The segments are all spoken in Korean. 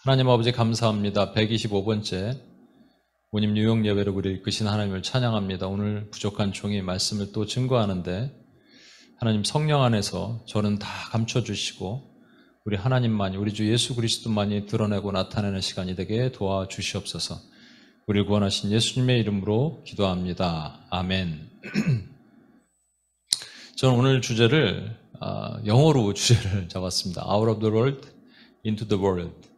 하나님 아버지 감사합니다. 125번째 모님 뉴욕 예배를 우리 이끄신 하나님을 찬양합니다. 오늘 부족한 종이 말씀을 또 증거하는데 하나님 성령 안에서 저는 다 감춰주시고 우리 하나님만이, 우리 주 예수 그리스도만이 드러내고 나타내는 시간이 되게 도와주시옵소서. 우리를 구원하신 예수님의 이름으로 기도합니다. 아멘. 저는 오늘 주제를 영어로 주제를 잡았습니다. Out of the world, into the world.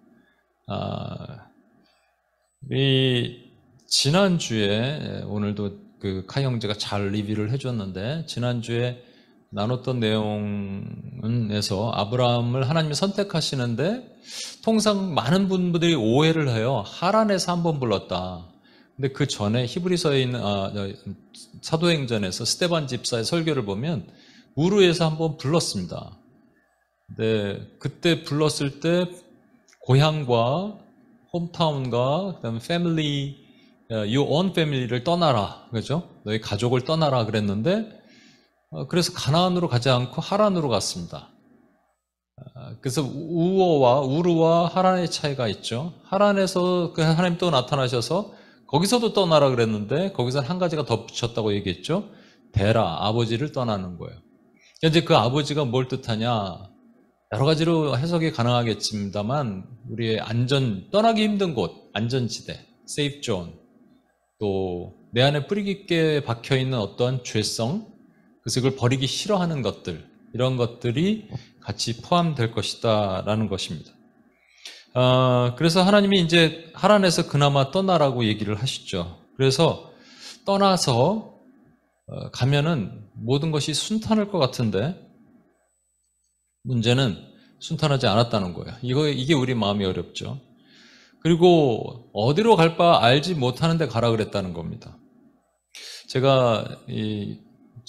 이 지난주에 오늘도 그 카이 형제가 잘 리뷰를 해줬는데 지난주에 나눴던 내용에서 아브라함을 하나님이 선택하시는데 통상 많은 분들이 오해를 해요. 하란에서 한번 불렀다. 근데 그 전에 히브리서에 있는 사도행전에서 스데반 집사의 설교를 보면 우르에서 한번 불렀습니다. 근데 그때 불렀을 때 고향과 홈타운과 그다음에 패밀리, your own family를 떠나라, 그죠? 너희 가족을 떠나라 그랬는데 그래서 가나안으로 가지 않고 하란으로 갔습니다. 그래서 우르와 하란의 차이가 있죠. 하란에서 하나님 또 나타나셔서 거기서도 떠나라 그랬는데 거기서는 한 가지가 더 붙였다고 얘기했죠. 데라, 아버지를 떠나는 거예요. 이제 그 아버지가 뭘 뜻하냐? 여러 가지로 해석이 가능하겠습니다만 우리의 떠나기 힘든 곳, 안전지대, 세이프 존, 또 내 안에 뿌리 깊게 박혀있는 어떤 죄성, 그래서 그걸 버리기 싫어하는 것들, 이런 것들이 같이 포함될 것이다 라는 것입니다. 그래서 하나님이 이제 하란에서 그나마 떠나라고 얘기를 하시죠. 그래서 떠나서 가면은 모든 것이 순탄할 것 같은데 문제는 순탄하지 않았다는 거예요. 이게 우리 마음이 어렵죠. 그리고 어디로 갈 바 알지 못하는 데 가라 그랬다는 겁니다. 제가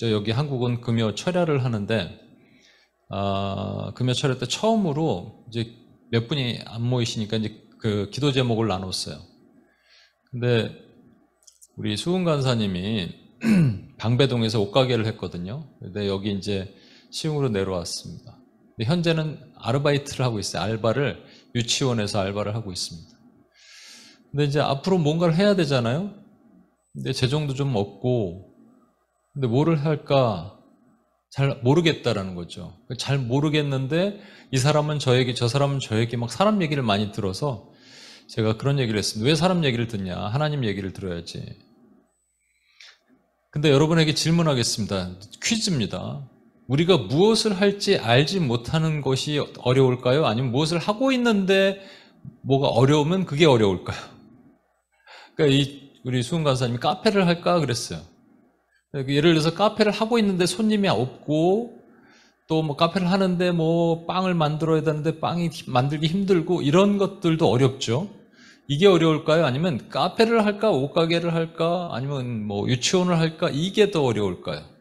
여기 한국은 금요 철야를 하는데 금요 철야 때 처음으로 이제 몇 분이 안 모이시니까 이제 그 기도 제목을 나눴어요. 근데 우리 수은 간사님이 방배동에서 옷가게를 했거든요. 근데 여기 이제 시흥으로 내려왔습니다. 근데 현재는 아르바이트를 하고 있어요. 유치원에서 알바를 하고 있습니다. 근데 이제 앞으로 뭔가를 해야 되잖아요. 근데 재정도 좀 없고, 근데 뭐를 할까 잘 모르겠다라는 거죠. 잘 모르겠는데 이 사람은 저에게, 저 사람은 저에게 막 사람 얘기를 많이 들어서 제가 그런 얘기를 했습니다. 왜 사람 얘기를 듣냐? 하나님 얘기를 들어야지. 근데 여러분에게 질문하겠습니다. 퀴즈입니다. 우리가 무엇을 할지 알지 못하는 것이 어려울까요? 아니면 무엇을 하고 있는데 뭐가 어려우면 그게 어려울까요? 그러니까 우리 수은 간사님이 카페를 할까 그랬어요. 예를 들어서 카페를 하고 있는데 손님이 없고 또 뭐 카페를 하는데 뭐 빵을 만들어야 되는데 빵이 만들기 힘들고 이런 것들도 어렵죠. 이게 어려울까요? 아니면 카페를 할까? 옷가게를 할까? 아니면 뭐 유치원을 할까? 이게 더 어려울까요?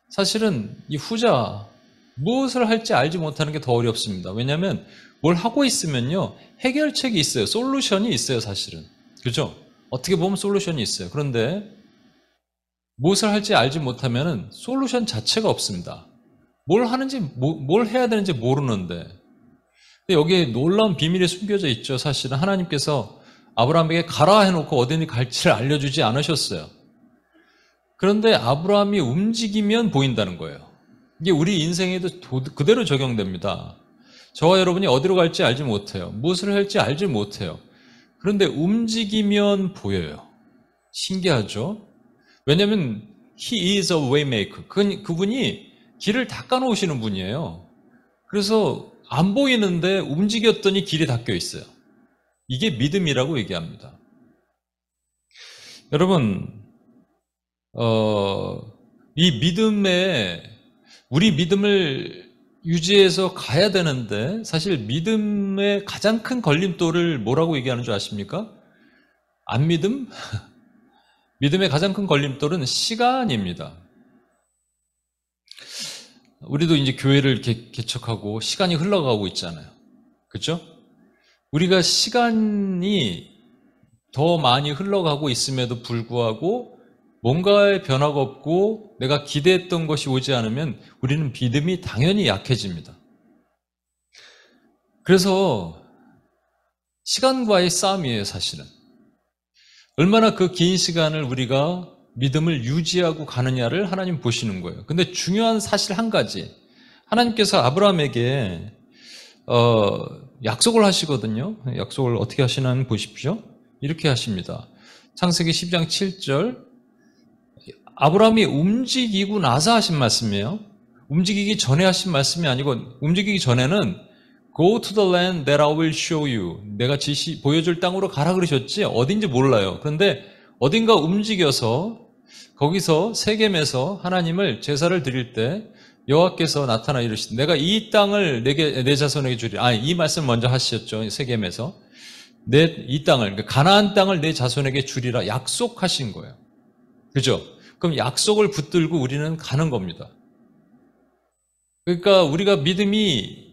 사실은 이 후자, 무엇을 할지 알지 못하는 게 더 어렵습니다. 왜냐하면 뭘 하고 있으면요, 해결책이 있어요. 솔루션이 있어요, 사실은. 그죠? 어떻게 보면 솔루션이 있어요. 그런데 무엇을 할지 알지 못하면은 솔루션 자체가 없습니다. 뭘 하는지, 뭘 해야 되는지 모르는데. 근데 여기에 놀라운 비밀이 숨겨져 있죠. 사실은 하나님께서 아브라함에게 가라 해놓고 어디니 갈지를 알려주지 않으셨어요. 그런데 아브라함이 움직이면 보인다는 거예요. 이게 우리 인생에도 그대로 적용됩니다. 저와 여러분이 어디로 갈지 알지 못해요. 무엇을 할지 알지 못해요. 그런데 움직이면 보여요. 신기하죠? 왜냐하면 He is a waymaker. 그분이 길을 닦아놓으시는 분이에요. 그래서 안 보이는데 움직였더니 길이 닦여 있어요. 이게 믿음이라고 얘기합니다. 여러분, 이 우리 믿음을 유지해서 가야 되는데 사실 믿음의 가장 큰 걸림돌을 뭐라고 얘기하는 줄 아십니까? 안 믿음? 믿음의 가장 큰 걸림돌은 시간입니다. 우리도 이제 교회를 개척하고 시간이 흘러가고 있잖아요. 그렇죠? 우리가 시간이 더 많이 흘러가고 있음에도 불구하고 뭔가의 변화가 없고 내가 기대했던 것이 오지 않으면 우리는 믿음이 당연히 약해집니다. 그래서 시간과의 싸움이에요, 사실은. 얼마나 그 긴 시간을 우리가 믿음을 유지하고 가느냐를 하나님 보시는 거예요. 근데 중요한 사실 한 가지. 하나님께서 아브라함에게 약속을 하시거든요. 약속을 어떻게 하시나 보십시오. 이렇게 하십니다. 창세기 10장 7절. 아브라함이 움직이고 나서 하신 말씀이에요. 움직이기 전에 하신 말씀이 아니고, 움직이기 전에는 Go to the land that I will show you. 내가 보여줄 땅으로 가라 그러셨지 어딘지 몰라요. 그런데 어딘가 움직여서 거기서 세겜에서 하나님을 제사를 드릴 때 여호와께서 나타나 이르시되 내가 이 땅을 내 자손에게 주리라. 이 말씀 먼저 하셨죠. 세겜에서 이 땅을, 그러니까 가나안 땅을 내 자손에게 주리라 약속하신 거예요. 그죠? 그럼 약속을 붙들고 우리는 가는 겁니다. 그러니까 우리가 믿음이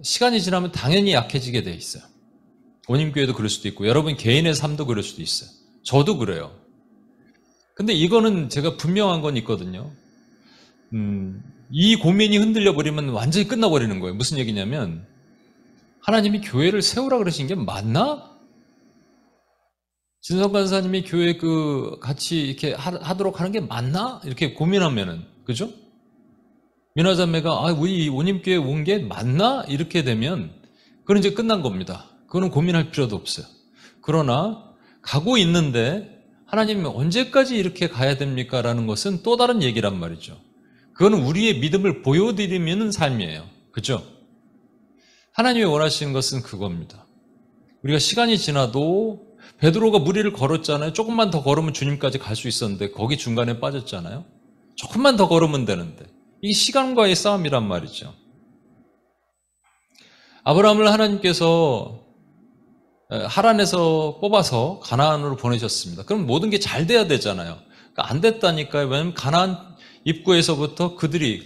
시간이 지나면 당연히 약해지게 돼 있어요. 원임교회도 그럴 수도 있고 여러분 개인의 삶도 그럴 수도 있어요. 저도 그래요. 근데 이거는 제가 분명한 건 있거든요. 이 고민이 흔들려 버리면 완전히 끝나버리는 거예요. 무슨 얘기냐면 하나님이 교회를 세우라 그러신 게 맞나? 진성 간사님이 교회 같이 이렇게 하도록 하는 게 맞나? 이렇게 고민하면은, 그죠? 미나자매가 우리 원임교회 온 게 맞나? 이렇게 되면 그건 이제 끝난 겁니다. 그거는 고민할 필요도 없어요. 그러나 가고 있는데 하나님이 언제까지 이렇게 가야 됩니까? 라는 것은 또 다른 얘기란 말이죠. 그거는 우리의 믿음을 보여드리는 삶이에요. 그죠? 하나님이 원하시는 것은 그겁니다. 우리가 시간이 지나도 베드로가 무리를 걸었잖아요. 조금만 더 걸으면 주님까지 갈 수 있었는데 거기 중간에 빠졌잖아요. 조금만 더 걸으면 되는데 이 시간과의 싸움이란 말이죠. 아브라함을 하나님께서 하란에서 뽑아서 가나안으로 보내셨습니다. 그럼 모든 게 잘 돼야 되잖아요. 그러니까 안 됐다니까요. 왜냐하면 가나안 입구에서부터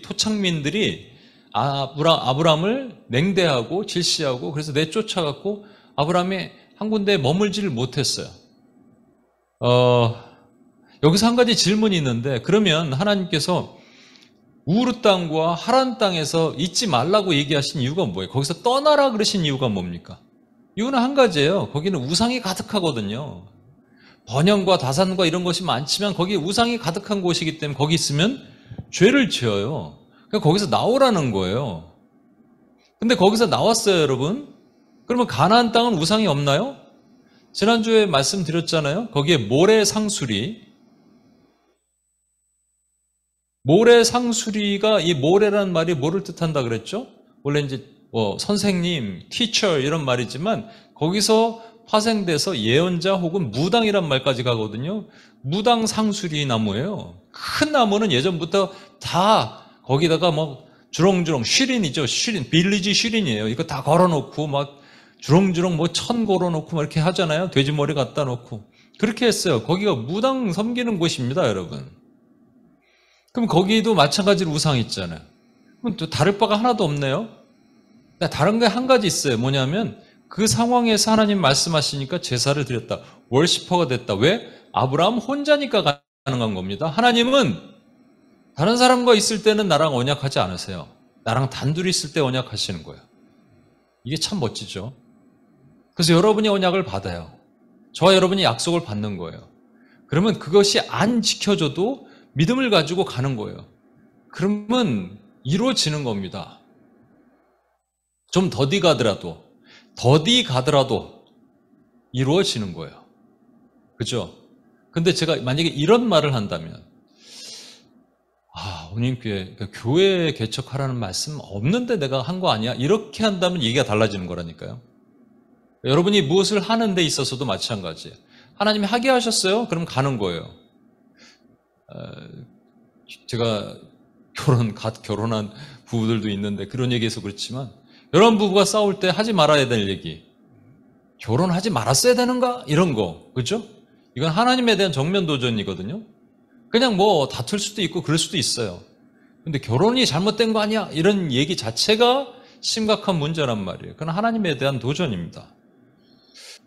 토착민들이 아브라함을 냉대하고 질시하고 그래서 내쫓아갖고 아브라함이 한 군데에 머물지를 못했어요. 여기서 한 가지 질문이 있는데 그러면 하나님께서 우르 땅과 하란 땅에서 있지 말라고 얘기하신 이유가 뭐예요? 거기서 떠나라 그러신 이유가 뭡니까? 이유는 한 가지예요. 거기는 우상이 가득하거든요. 번영과 다산과 이런 것이 많지만 거기에 우상이 가득한 곳이기 때문에 거기 있으면 죄를 지어요. 그러니까 거기서 나오라는 거예요. 근데 거기서 나왔어요, 여러분. 그러면 가나안 땅은 우상이 없나요? 지난주에 말씀드렸잖아요. 거기에 모래상수리가 이 모래라는 말이 뭐를 뜻한다 그랬죠? 원래 이제 선생님, teacher 이런 말이지만 거기서 파생돼서 예언자 혹은 무당이란 말까지 가거든요. 무당 상수리 나무예요. 큰 나무는 예전부터 다 거기다가 주렁주렁 쉬린이죠. 쉬린, 빌리지 쉬린이에요. 이거 다 걸어놓고 막 주렁주렁 천 걸어놓고 막 이렇게 하잖아요. 돼지머리 갖다 놓고. 그렇게 했어요. 거기가 무당 섬기는 곳입니다, 여러분. 그럼 거기도 마찬가지로 우상이 있잖아요. 그럼 또 다를 바가 하나도 없네요. 다른 게 한 가지 있어요. 뭐냐면 그 상황에서 하나님 말씀하시니까 제사를 드렸다. 월시퍼가 됐다. 왜? 아브라함 혼자니까 가능한 겁니다. 하나님은 다른 사람과 있을 때는 나랑 언약하지 않으세요. 나랑 단둘이 있을 때 언약하시는 거예요. 이게 참 멋지죠. 그래서 여러분이 언약을 받아요. 저와 여러분이 약속을 받는 거예요. 그러면 그것이 안 지켜져도 믿음을 가지고 가는 거예요. 그러면 이루어지는 겁니다. 좀 더디 가더라도 이루어지는 거예요. 그죠? 근데 제가 만약에 이런 말을 한다면 원림교회, 그러니까 교회 개척하라는 말씀 없는데 내가 한 거 아니야? 이렇게 한다면 얘기가 달라지는 거라니까요. 여러분이 무엇을 하는 데 있어서도 마찬가지예요. 하나님이 하게 하셨어요? 그럼 가는 거예요. 제가 결혼한 부부들도 있는데 그런 얘기해서 그렇지만 여러분 부부가 싸울 때 하지 말아야 될 얘기, 결혼하지 말았어야 되는가? 이런 거, 그렇죠? 이건 하나님에 대한 정면 도전이거든요. 그냥 다툴 수도 있고 그럴 수도 있어요. 근데 결혼이 잘못된 거 아니야? 이런 얘기 자체가 심각한 문제란 말이에요. 그건 하나님에 대한 도전입니다.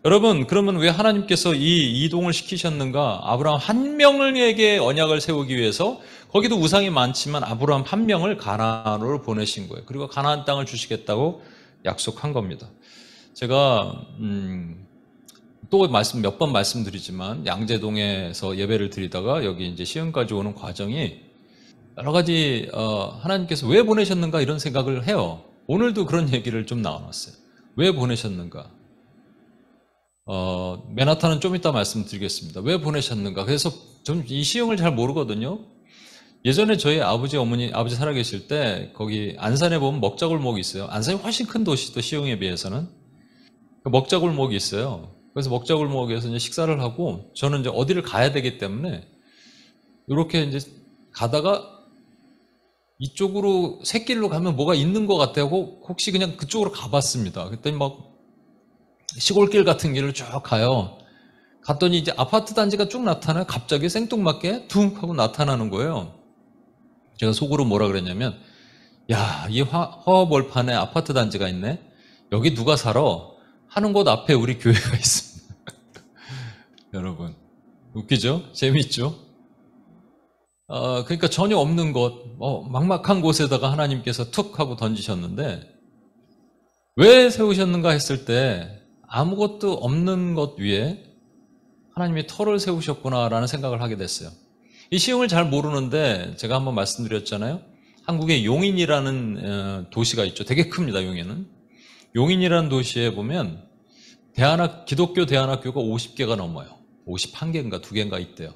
여러분, 그러면 왜 하나님께서 이 이동을 시키셨는가? 아브라함 한 명에게 언약을 세우기 위해서, 거기도 우상이 많지만 아브라함 한 명을 가나안으로 보내신 거예요. 그리고 가나안 땅을 주시겠다고 약속한 겁니다. 제가 또 몇 번 말씀드리지만 양재동에서 예배를 드리다가 여기 이제 시흥까지 오는 과정이 여러 가지 하나님께서 왜 보내셨는가 이런 생각을 해요. 오늘도 그런 얘기를 좀 나눠놨어요. 왜 보내셨는가? 맨하탄은 좀 이따 말씀드리겠습니다. 왜 보내셨는가? 그래서 좀 이 시흥을 잘 모르거든요. 예전에 저희 아버지 살아계실 때 거기 안산에 보면 먹자골목이 있어요. 안산이 훨씬 큰 도시도 시흥에 비해서는. 먹자골목이 있어요. 그래서 먹자골목에서 이제 식사를 하고 저는 이제 어디를 가야 되기 때문에 이렇게 이제 가다가 이쪽으로 새길로 가면 뭐가 있는 것 같아요. 혹시 그냥 그쪽으로 가봤습니다. 그랬더니 막 시골길 같은 길을 쭉 가요. 갔더니 이제 아파트 단지가 쭉 나타나요. 갑자기 생뚱맞게 둥 하고 나타나는 거예요. 제가 속으로 뭐라 그랬냐면, 야, 이 허허벌판에 아파트 단지가 있네. 여기 누가 살아? 하는 곳 앞에 우리 교회가 있습니다. 여러분, 웃기죠? 재밌죠? 그러니까 전혀 없는 곳, 막막한 곳에다가 하나님께서 툭 하고 던지셨는데, 왜 세우셨는가 했을 때 아무것도 없는 것 위에 하나님이 터를 세우셨구나라는 생각을 하게 됐어요. 이 시흥을 잘 모르는데 제가 한번 말씀드렸잖아요. 한국에 용인이라는 도시가 있죠. 되게 큽니다. 용인은. 용인이라는 도시에 보면 기독교 대안학교가 50개가 넘어요. 51개인가 2개인가 있대요.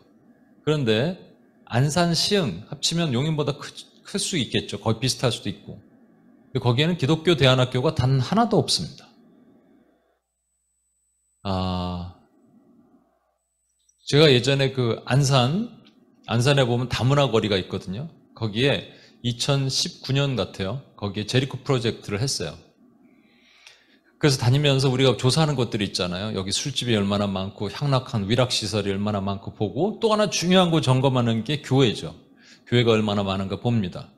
그런데 안산, 시흥 합치면 용인보다 클 수 있겠죠. 거의 비슷할 수도 있고. 근데 거기에는 기독교 대안학교가 단 하나도 없습니다. 제가 예전에 그 안산에 보면 다문화 거리가 있거든요. 거기에 2019년 같아요. 거기에 제리코 프로젝트를 했어요. 그래서 다니면서 우리가 조사하는 것들이 있잖아요. 여기 술집이 얼마나 많고 향락한 위락시설이 얼마나 많고 보고 또 하나 중요한 거 점검하는 게 교회죠. 교회가 얼마나 많은가 봅니다.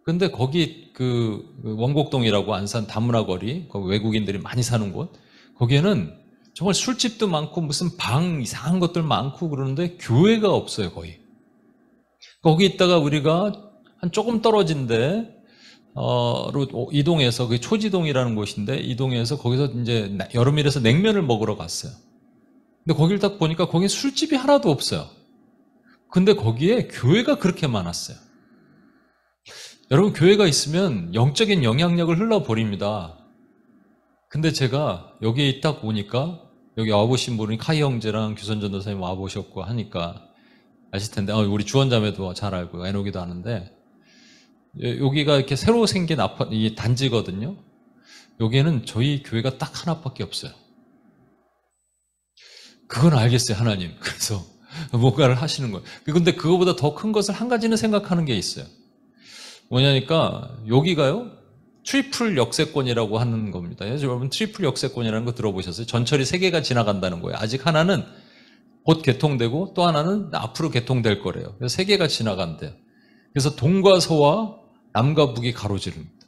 근데 거기 그 원곡동이라고 안산 다문화 거리, 거기 외국인들이 많이 사는 곳, 거기에는 정말 술집도 많고 무슨 방 이상한 것들 많고 그러는데 교회가 없어요, 거의. 거기 있다가 우리가 한 조금 떨어진 데로 이동해서, 그게 초지동이라는 곳인데, 이동해서 거기서 이제 여름이라서 냉면을 먹으러 갔어요. 근데 거길 딱 보니까 거기 술집이 하나도 없어요. 근데 거기에 교회가 그렇게 많았어요. 여러분, 교회가 있으면 영적인 영향력을 흘러버립니다. 근데 제가 여기에 딱 보니까 여기 와보신 분이 카이 형제랑 규선 전도사님 와보셨고 하니까 아실 텐데, 우리 주원자매도 잘 알고 애노기도 하는데, 여기가 이렇게 새로 생긴 이 단지거든요. 여기에는 저희 교회가 딱 하나밖에 없어요. 그건 알겠어요, 하나님. 그래서 뭔가를 하시는 거예요. 근데 그거보다 더 큰 것을 한 가지는 생각하는 게 있어요. 뭐냐니까 여기가요, 트리플 역세권이라고 하는 겁니다. 여러분, 트리플 역세권이라는 거 들어보셨어요? 전철이 3개가 지나간다는 거예요. 아직 하나는 곧 개통되고 또 하나는 앞으로 개통될 거래요. 그래서 3개가 지나간대요. 그래서 동과 서와 남과 북이 가로지릅니다.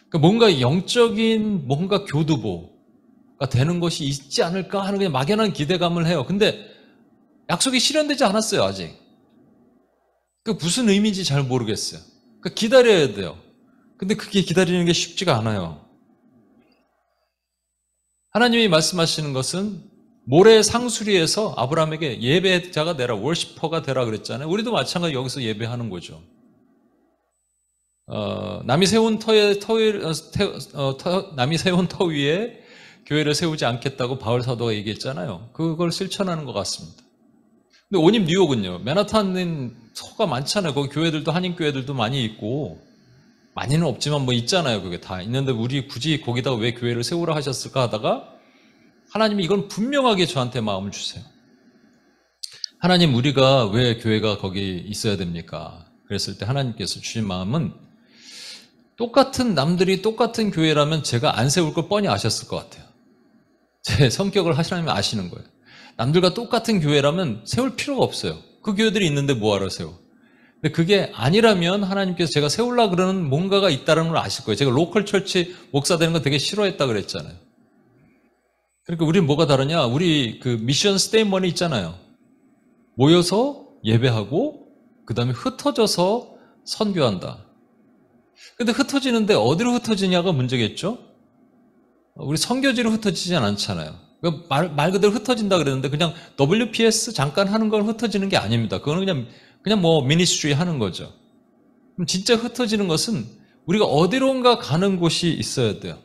그러니까 뭔가 영적인 뭔가 교두보가 되는 것이 있지 않을까 하는 그냥 막연한 기대감을 해요. 근데 약속이 실현되지 않았어요, 아직. 그 무슨 의미인지 잘 모르겠어요. 그러니까 기다려야 돼요. 근데 그게 기다리는 게 쉽지가 않아요. 하나님이 말씀하시는 것은 모래 상수리에서 아브라함에게 예배자가 되라, 월시퍼가 되라 그랬잖아요. 우리도 마찬가지로 여기서 예배하는 거죠. 남이 세운 터 위에 교회를 세우지 않겠다고 바울 사도가 얘기했잖아요. 그걸 실천하는 것 같습니다. 근데 오님 뉴욕은요, 맨하탄은 터가 많잖아요. 거기 교회들도 한인교회들도 많이 있고, 많이는 없지만 뭐 있잖아요. 그게 다 있는데 우리 굳이 거기다가 왜 교회를 세우라 하셨을까 하다가 하나님이 이건 분명하게 저한테 마음을 주세요. 하나님, 우리가 왜 교회가 거기 있어야 됩니까? 그랬을 때 하나님께서 주신 마음은, 남들이 똑같은 교회라면 제가 안 세울 걸 뻔히 아셨을 것 같아요. 제 성격을 하나님이 아시는 거예요. 남들과 똑같은 교회라면 세울 필요가 없어요. 그 교회들이 있는데 뭐하러 세워? 근데 그게 아니라면 하나님께서 제가 세우려고 그러는 뭔가가 있다는 걸 아실 거예요. 제가 로컬 철치 목사 되는 거 되게 싫어했다 그랬잖아요. 그러니까 우리 뭐가 다르냐? 우리 그 미션 스테이먼이 있잖아요. 모여서 예배하고 그 다음에 흩어져서 선교한다. 근데 흩어지는데 어디로 흩어지냐가 문제겠죠? 우리 선교지로 흩어지진 않잖아요. 말 그대로 흩어진다 그랬는데 그냥 WPS 잠깐 하는 걸 흩어지는 게 아닙니다. 그거는 그냥 뭐 미니스트리 하는 거죠. 그럼 진짜 흩어지는 것은 우리가 어디론가 가는 곳이 있어야 돼요.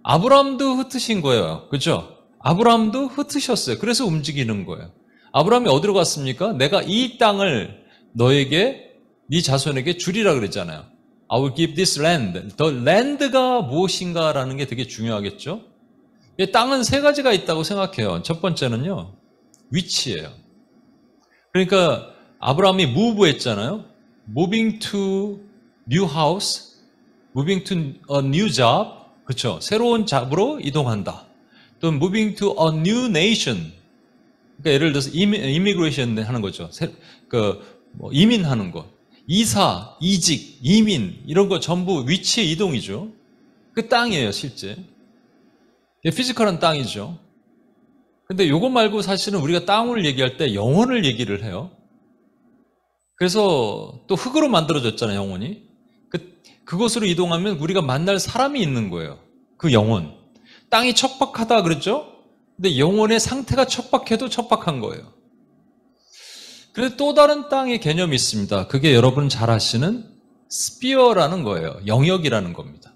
아브라함도 흩으신 거예요. 그죠? 아브라함도 흩으셨어요. 그래서 움직이는 거예요. 아브라함이 어디로 갔습니까? 내가 이 땅을 너에게, 네 자손에게 주리라 그랬잖아요. I will give this land. The land가 무엇인가라는 게 되게 중요하겠죠? 땅은 세 가지가 있다고 생각해요. 첫 번째는요, 위치예요. 그러니까 아브라함이 move 했잖아요. Moving to new house, moving to a new job, 그렇죠? 새로운 잡으로 이동한다. 또 moving to a new nation. 그러니까 예를 들어서 immigration 하는 거죠. 이민하는 거. 이사, 이직, 이민 이런 거 전부 위치의 이동이죠. 그 땅이에요, 실제. 피지컬한 땅이죠. 근데 요거 말고 사실은 우리가 땅을 얘기할 때 영혼을 얘기를 해요. 그래서 또 흙으로 만들어졌잖아요, 영혼이. 그곳으로 이동하면 우리가 만날 사람이 있는 거예요. 그 영혼. 땅이 척박하다 그랬죠? 근데 영혼의 상태가 척박해도 척박한 거예요. 그런데 또 다른 땅의 개념이 있습니다. 그게 여러분 잘 아시는 스피어라는 거예요. 영역이라는 겁니다.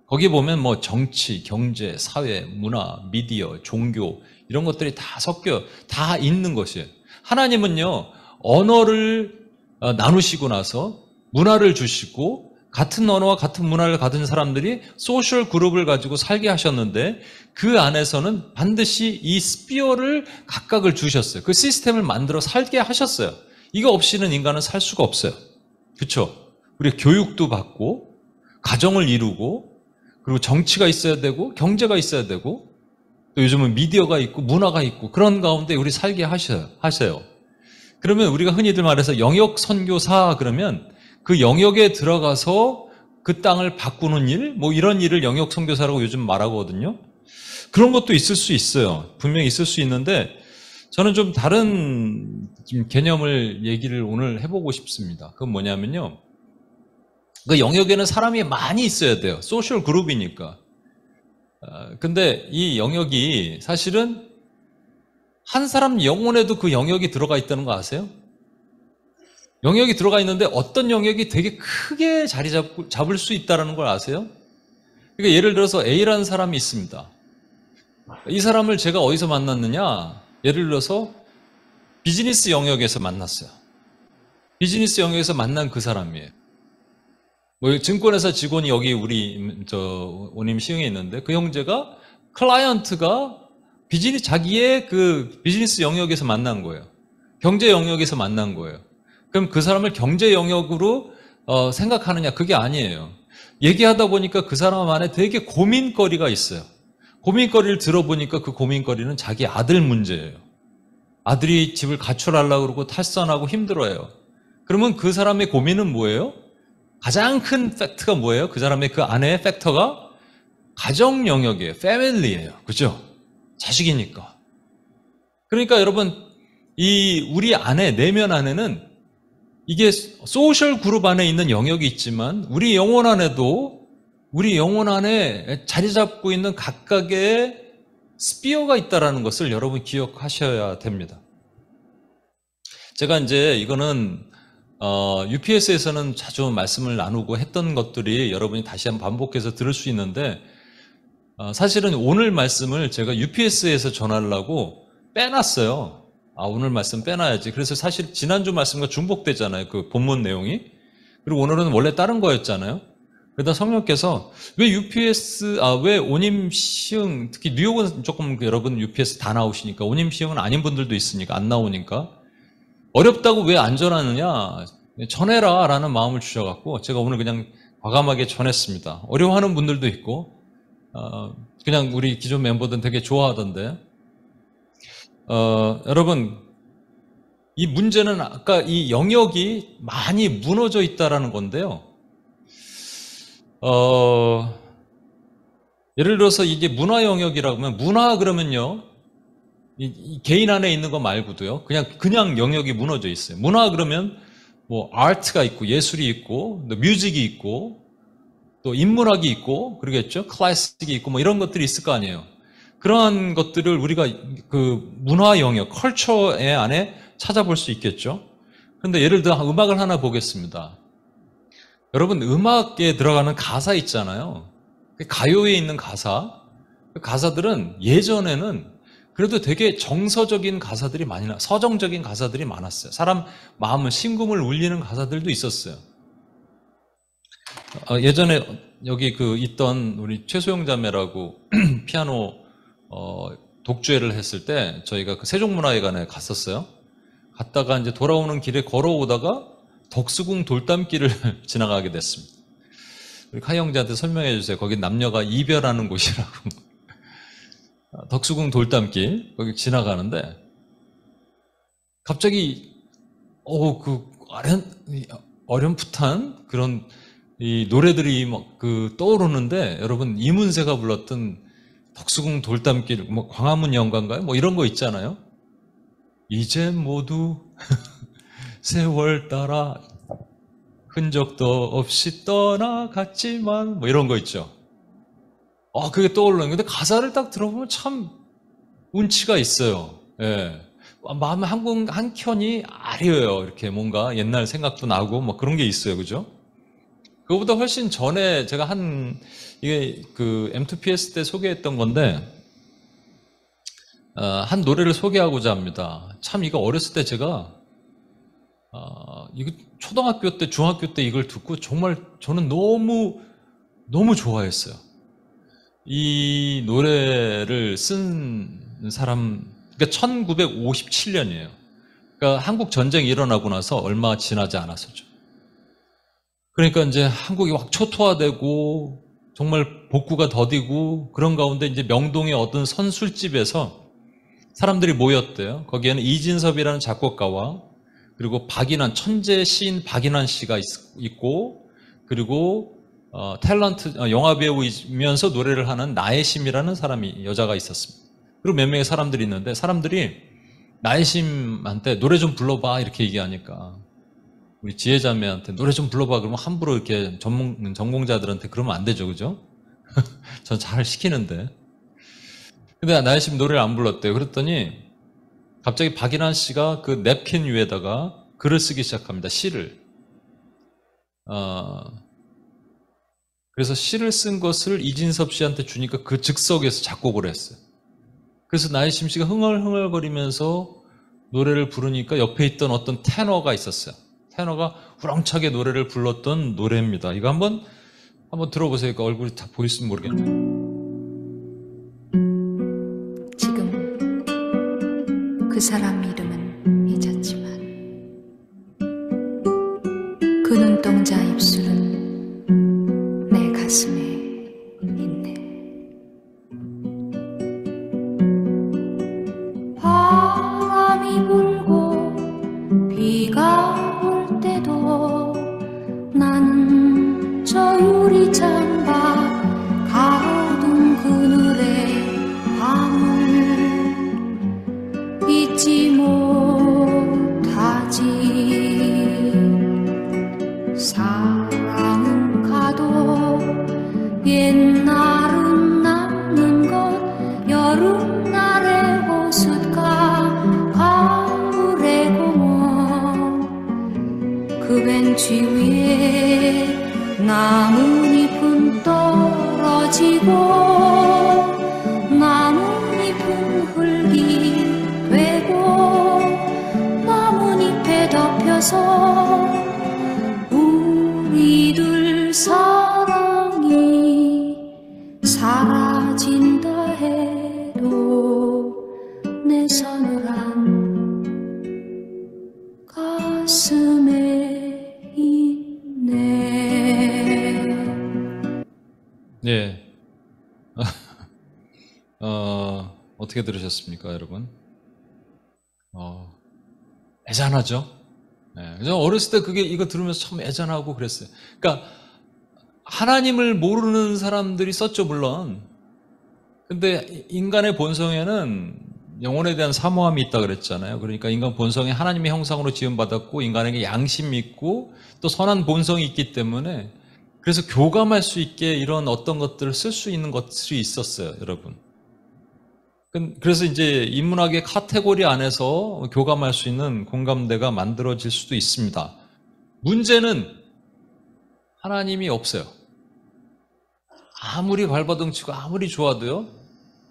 거기 보면 뭐 정치, 경제, 사회, 문화, 미디어, 종교 이런 것들이 다 섞여 다 있는 것이에요. 하나님은요, 언어를 나누시고 나서 문화를 주시고 같은 언어와 같은 문화를 가진 사람들이 소셜 그룹을 가지고 살게 하셨는데 그 안에서는 반드시 이 스피어를 각각을 주셨어요. 그 시스템을 만들어 살게 하셨어요. 이거 없이는 인간은 살 수가 없어요. 그렇죠? 우리 교육도 받고 가정을 이루고 그리고 정치가 있어야 되고 경제가 있어야 되고 또 요즘은 미디어가 있고 문화가 있고 그런 가운데 우리 살게 하셔요. 그러면 우리가 흔히들 말해서 영역 선교사 그러면 그 영역에 들어가서 그 땅을 바꾸는 일, 뭐 이런 일을 영역 선교사라고 요즘 말하거든요. 그런 것도 있을 수 있어요. 분명히 있을 수 있는데 저는 좀 다른 개념을 얘기를 오늘 해보고 싶습니다. 그건 뭐냐면요. 그 영역에는 사람이 많이 있어야 돼요. 소셜 그룹이니까. 근데 이 영역이 사실은 한 사람 영혼에도 그 영역이 들어가 있다는 거 아세요? 영역이 들어가 있는데 어떤 영역이 되게 크게 자리 잡을 수 있다는 걸 아세요? 그러니까 예를 들어서 A라는 사람이 있습니다. 이 사람을 제가 어디서 만났느냐? 예를 들어서 비즈니스 영역에서 만났어요. 비즈니스 영역에서 만난 그 사람이에요. 뭐 증권회사 직원이 여기 오님 시흥에 있는데 그 형제가 클라이언트가 자기의 그 비즈니스 영역에서 만난 거예요. 경제 영역에서 만난 거예요. 그럼 그 사람을 경제 영역으로 생각하느냐? 그게 아니에요. 얘기하다 보니까 그 사람 안에 되게 고민거리가 있어요. 고민거리를 들어보니까 그 고민거리는 자기 아들 문제예요. 아들이 집을 가출하려고 그러고 탈선하고 힘들어해요. 그러면 그 사람의 고민은 뭐예요? 가장 큰 팩트가 뭐예요? 그 사람의 그 안에 팩터가 가정 영역이에요. 패밀리예요. 그죠? 자식이니까. 그러니까 여러분, 우리 안에, 내면 안에는 이게 소셜 그룹 안에 있는 영역이 있지만 우리 영혼 안에 자리 잡고 있는 각각의 스피어가 있다는 것을 여러분 기억하셔야 됩니다. 제가 이제 이거는 UPS에서는 자주 말씀을 나누고 했던 것들이 여러분이 다시 한번 반복해서 들을 수 있는데 사실은 오늘 말씀을 제가 UPS에서 전하려고 빼놨어요. 오늘 말씀 빼놔야지. 그래서 사실 지난주 말씀과 중복되잖아요. 그 본문 내용이. 그리고 오늘은 원래 다른 거였잖아요. 그러다 성령께서 왜 오님 시흥, 특히 뉴욕은 조금 여러분 UPS 다 나오시니까 오님 시흥은 아닌 분들도 있으니까 안 나오니까 어렵다고 왜 안 전하느냐? 전해라 라는 마음을 주셔갖고 제가 오늘 그냥 과감하게 전했습니다. 어려워하는 분들도 있고 그냥 우리 기존 멤버들은 되게 좋아하던데 여러분, 이 문제는 아까 이 영역이 많이 무너져 있다라는 건데요. 예를 들어서 이게 문화 영역이라고 하면, 문화 그러면요, 이 개인 안에 있는 거 말고도요, 그냥 영역이 무너져 있어요. 문화 그러면 뭐 아트가 있고, 예술이 있고, 뮤직이 있고, 또 인문학이 있고 그러겠죠. 클래식이 있고 뭐 이런 것들이 있을 거 아니에요. 그러한 것들을 우리가 그 문화 영역, 컬처의 안에 찾아볼 수 있겠죠. 그런데 예를 들어 음악을 하나 보겠습니다. 여러분 음악에 들어가는 가사 있잖아요. 가요에 있는 가사, 그 가사들은 예전에는 그래도 되게 정서적인 가사들이 서정적인 가사들이 많았어요. 사람 마음을 심금을 울리는 가사들도 있었어요. 예전에 여기 그 있던 우리 최소영 자매라고 피아노 독주회를 했을 때 저희가 그 세종문화회관에 갔었어요. 갔다가 이제 돌아오는 길에 걸어오다가 덕수궁 돌담길을 지나가게 됐습니다. 우리 카이 형제한테 설명해 주세요. 거기 남녀가 이별하는 곳이라고. 덕수궁 돌담길 거기 지나가는데 갑자기 그 어렴풋한 그런 이 노래들이 막 그 떠오르는데 여러분 이문세가 불렀던 덕수궁 돌담길 뭐 광화문 연가인가요? 뭐 이런 거 있잖아요. 이제 모두 세월 따라 흔적도 없이 떠나갔지만 뭐 이런 거 있죠. 그게 떠오르는 건데 가사를 딱 들어보면 참 운치가 있어요. 예. 마음 한 켠이 아려요. 이렇게 뭔가 옛날 생각도 나고 뭐 그런 게 있어요. 그죠? 그거보다 훨씬 전에 제가 이게 그 M2PS 때 소개했던 건데, 한 노래를 소개하고자 합니다. 참 이거 어렸을 때 제가, 이거 초등학교 때, 중학교 때 이걸 듣고 정말 저는 너무 좋아했어요. 이 노래를 쓴 사람, 그러니까 1957년이에요. 그러니까 한국 전쟁이 일어나고 나서 얼마 지나지 않았었죠. 그러니까 이제 한국이 확 초토화되고 정말 복구가 더디고 그런 가운데 이제 명동의 어떤 선술집에서 사람들이 모였대요. 거기에는 이진섭이라는 작곡가와 그리고 박인환, 천재 시인 박인환 씨가 있고 그리고 영화배우이면서 노래를 하는 나혜심이라는 여자가 있었습니다. 그리고 몇 명의 사람들이 있는데 사람들이 나혜심한테 노래 좀 불러봐 이렇게 얘기하니까 우리 지혜자매한테 노래 좀 불러봐 그러면 함부로 이렇게 전공자들한테 그러면 안 되죠. 그죠? 전 잘 시키는데. 근데 나혜심 노래를 안 불렀대요. 그랬더니 갑자기 박인환 씨가 그 냅킨 위에다가 글을 쓰기 시작합니다. 시를. 그래서 시를 쓴 것을 이진섭 씨한테 주니까 그 즉석에서 작곡을 했어요. 그래서 나혜심 씨가 흥얼흥얼거리면서 노래를 부르니까 옆에 있던 어떤 테너가 있었어요. 테너가 우렁차게 노래를 불렀던 노래입니다. 이거 한번 들어보세요. 그 얼굴이 다 보이시면 모르겠네요. 지금 그 사람 이름은 잊었지만 그 눈동자 입술은 내 가슴에 있네. 바람이 불고 비가 올 때도 나는 저 유리창밖 가로등 그늘의 밤을 잊지 못하지. 사랑은 가도 옛날은 남는 것 여름날의 호숫가 가을의 공원 그 벤치 위에 나뭇잎은 떨어지고 나뭇잎은 흙이 되고 나뭇잎에 덮여서 우리들 사랑이 사라진다 해도 내 서늘한 가슴에 있네. 네. 어떻게 들으셨습니까, 여러분? 애잔하죠? 네. 저 어렸을 때 이거 들으면서 참 애잔하고 그랬어요. 그러니까, 하나님을 모르는 사람들이 썼죠, 물론. 근데 인간의 본성에는 영혼에 대한 사모함이 있다 그랬잖아요. 그러니까 인간 본성이 하나님의 형상으로 지음받았고, 인간에게 양심이 있고, 또 선한 본성이 있기 때문에 그래서 교감할 수 있게 이런 어떤 것들을 쓸 수 있는 것들이 있었어요, 여러분. 그래서 이제 인문학의 카테고리 안에서 교감할 수 있는 공감대가 만들어질 수도 있습니다. 문제는 하나님이 없어요. 아무리 발버둥치고 아무리 좋아도요,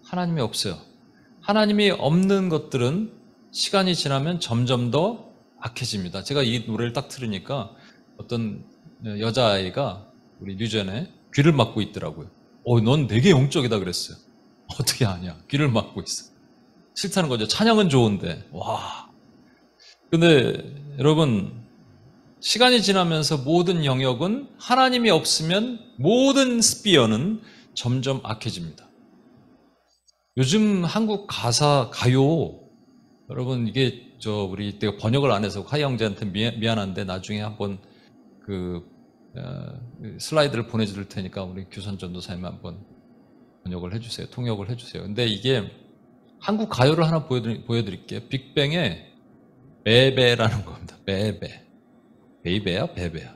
하나님이 없어요. 하나님이 없는 것들은 시간이 지나면 점점 더 악해집니다. 제가 이 노래를 딱 들으니까 어떤 여자아이가 우리 뉴전에 귀를 막고 있더라고요. 넌 되게 영적이다 그랬어요. 어떻게 아냐? 귀를 막고 있어. 싫다는 거죠. 찬양은 좋은데. 와. 근데 여러분, 시간이 지나면서 모든 영역은 하나님이 없으면 모든 스피어는 점점 악해집니다. 요즘 한국 가요, 여러분 이게 우리 내가 번역을 안 해서 화이 형제한테 미안한데 나중에 한번 슬라이드를 보내줄 테니까 우리 규선 전도사님 한번 번역을 해주세요. 통역을 해주세요. 근데 이게 한국 가요를 하나 보여드릴게요. 빅뱅의 베베라는 겁니다. 베베. 베이베야? 베베야.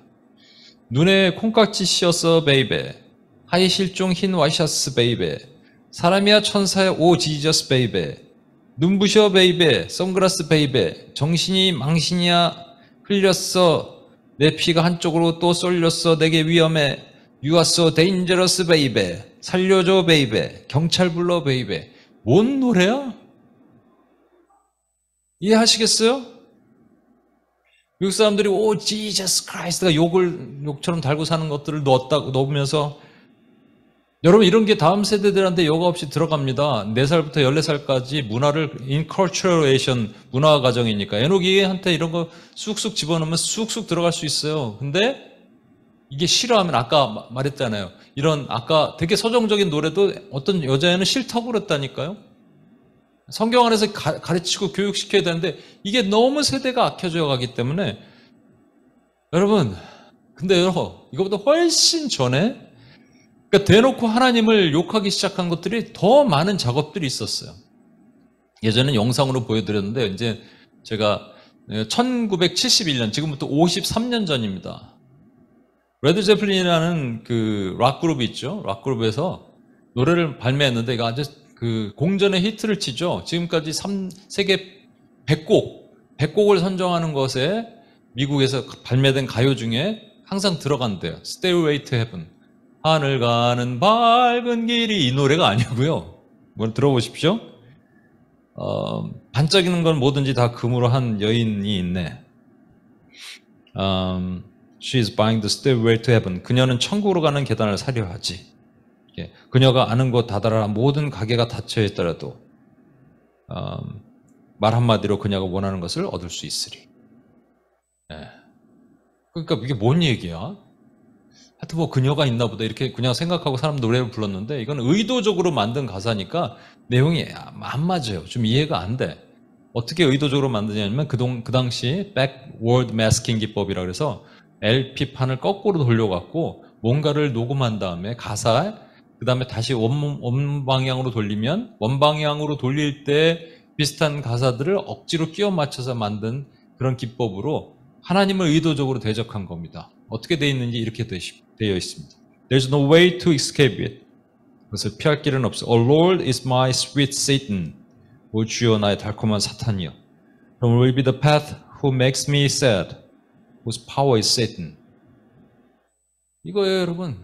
눈에 콩깍지 씌었어 베이베. 하이 실종 흰 와이셔츠 베이베. 사람이야 천사야 오 지저스 베이베. 눈부셔 베이베. 선글라스 베이베. 정신이 망신이야 흘렸어. 내 피가 한쪽으로 또 쏠렸어. 내게 위험해. You are so dangerous 베이베. 살려줘 베이베. 경찰 불러 베이베. 뭔 노래야? 이해하시겠어요? 미국 사람들이 오 지저스 크라이스트가 욕처럼 달고 사는 것들을 넣으면서 여러분 이런 게 다음 세대들한테 여과 없이 들어갑니다. 4살부터 14살까지 문화를 inculturation 문화 과정이니까 에노기한테 이런 거 쑥쑥 집어넣으면 쑥쑥 들어갈 수 있어요. 근데 이게 싫어하면 아까 말했잖아요. 이런 아까 되게 서정적인 노래도 어떤 여자애는 싫다고 그랬다니까요. 성경 안에서 가르치고 교육시켜야 되는데 이게 너무 세대가 악해져 가기 때문에 여러분 근데요 이거보다 훨씬 전에 그러니까 대놓고 하나님을 욕하기 시작한 것들이 더 많은 작업들이 있었어요. 예전에 영상으로 보여드렸는데 이제 제가 1971년 지금부터 53년 전입니다. 레드 제플린이라는 그 락 그룹이 있죠. 락 그룹에서 노래를 발매했는데 이거 아주 공전의 히트를 치죠. 지금까지 세계 100곡을 선정하는 것에 미국에서 발매된 가요 중에 항상 들어간대요. Stairway to Heaven. 하늘 가는 밝은 길이 이 노래가 아니고요. 한번 들어보십시오. 반짝이는 건 뭐든지 다 금으로 한 여인이 있네. She is buying the stairway to heaven. 그녀는 천국으로 가는 계단을 사려 하지. 그녀가 아는 곳 다다라 모든 가게가 닫혀 있더라도 말 한마디로 그녀가 원하는 것을 얻을 수 있으리. 그러니까 이게 뭔 얘기야? 하여튼 뭐 그녀가 있나 보다 이렇게 그냥 생각하고 사람 노래를 불렀는데 이건 의도적으로 만든 가사니까 내용이 안 맞아요. 좀 이해가 안 돼. 어떻게 의도적으로 만드냐면 그 당시 backward masking 기법이라 그래서 LP판을 거꾸로 돌려갖고 뭔가를 녹음한 다음에 가사에 그 다음에 다시 원방향으로 돌리면 원방향으로 돌릴 때 비슷한 가사들을 억지로 끼워 맞춰서 만든 그런 기법으로 하나님을 의도적으로 대적한 겁니다. 어떻게 되어 있는지 이렇게 되어 있습니다. There's no way to escape it. 그것을 피할 길은 없어. Oh Lord is my sweet Satan. 오 주여 나의 달콤한 사탄이여. From will be the path who makes me sad. Whose power is Satan. 이거예요, 여러분.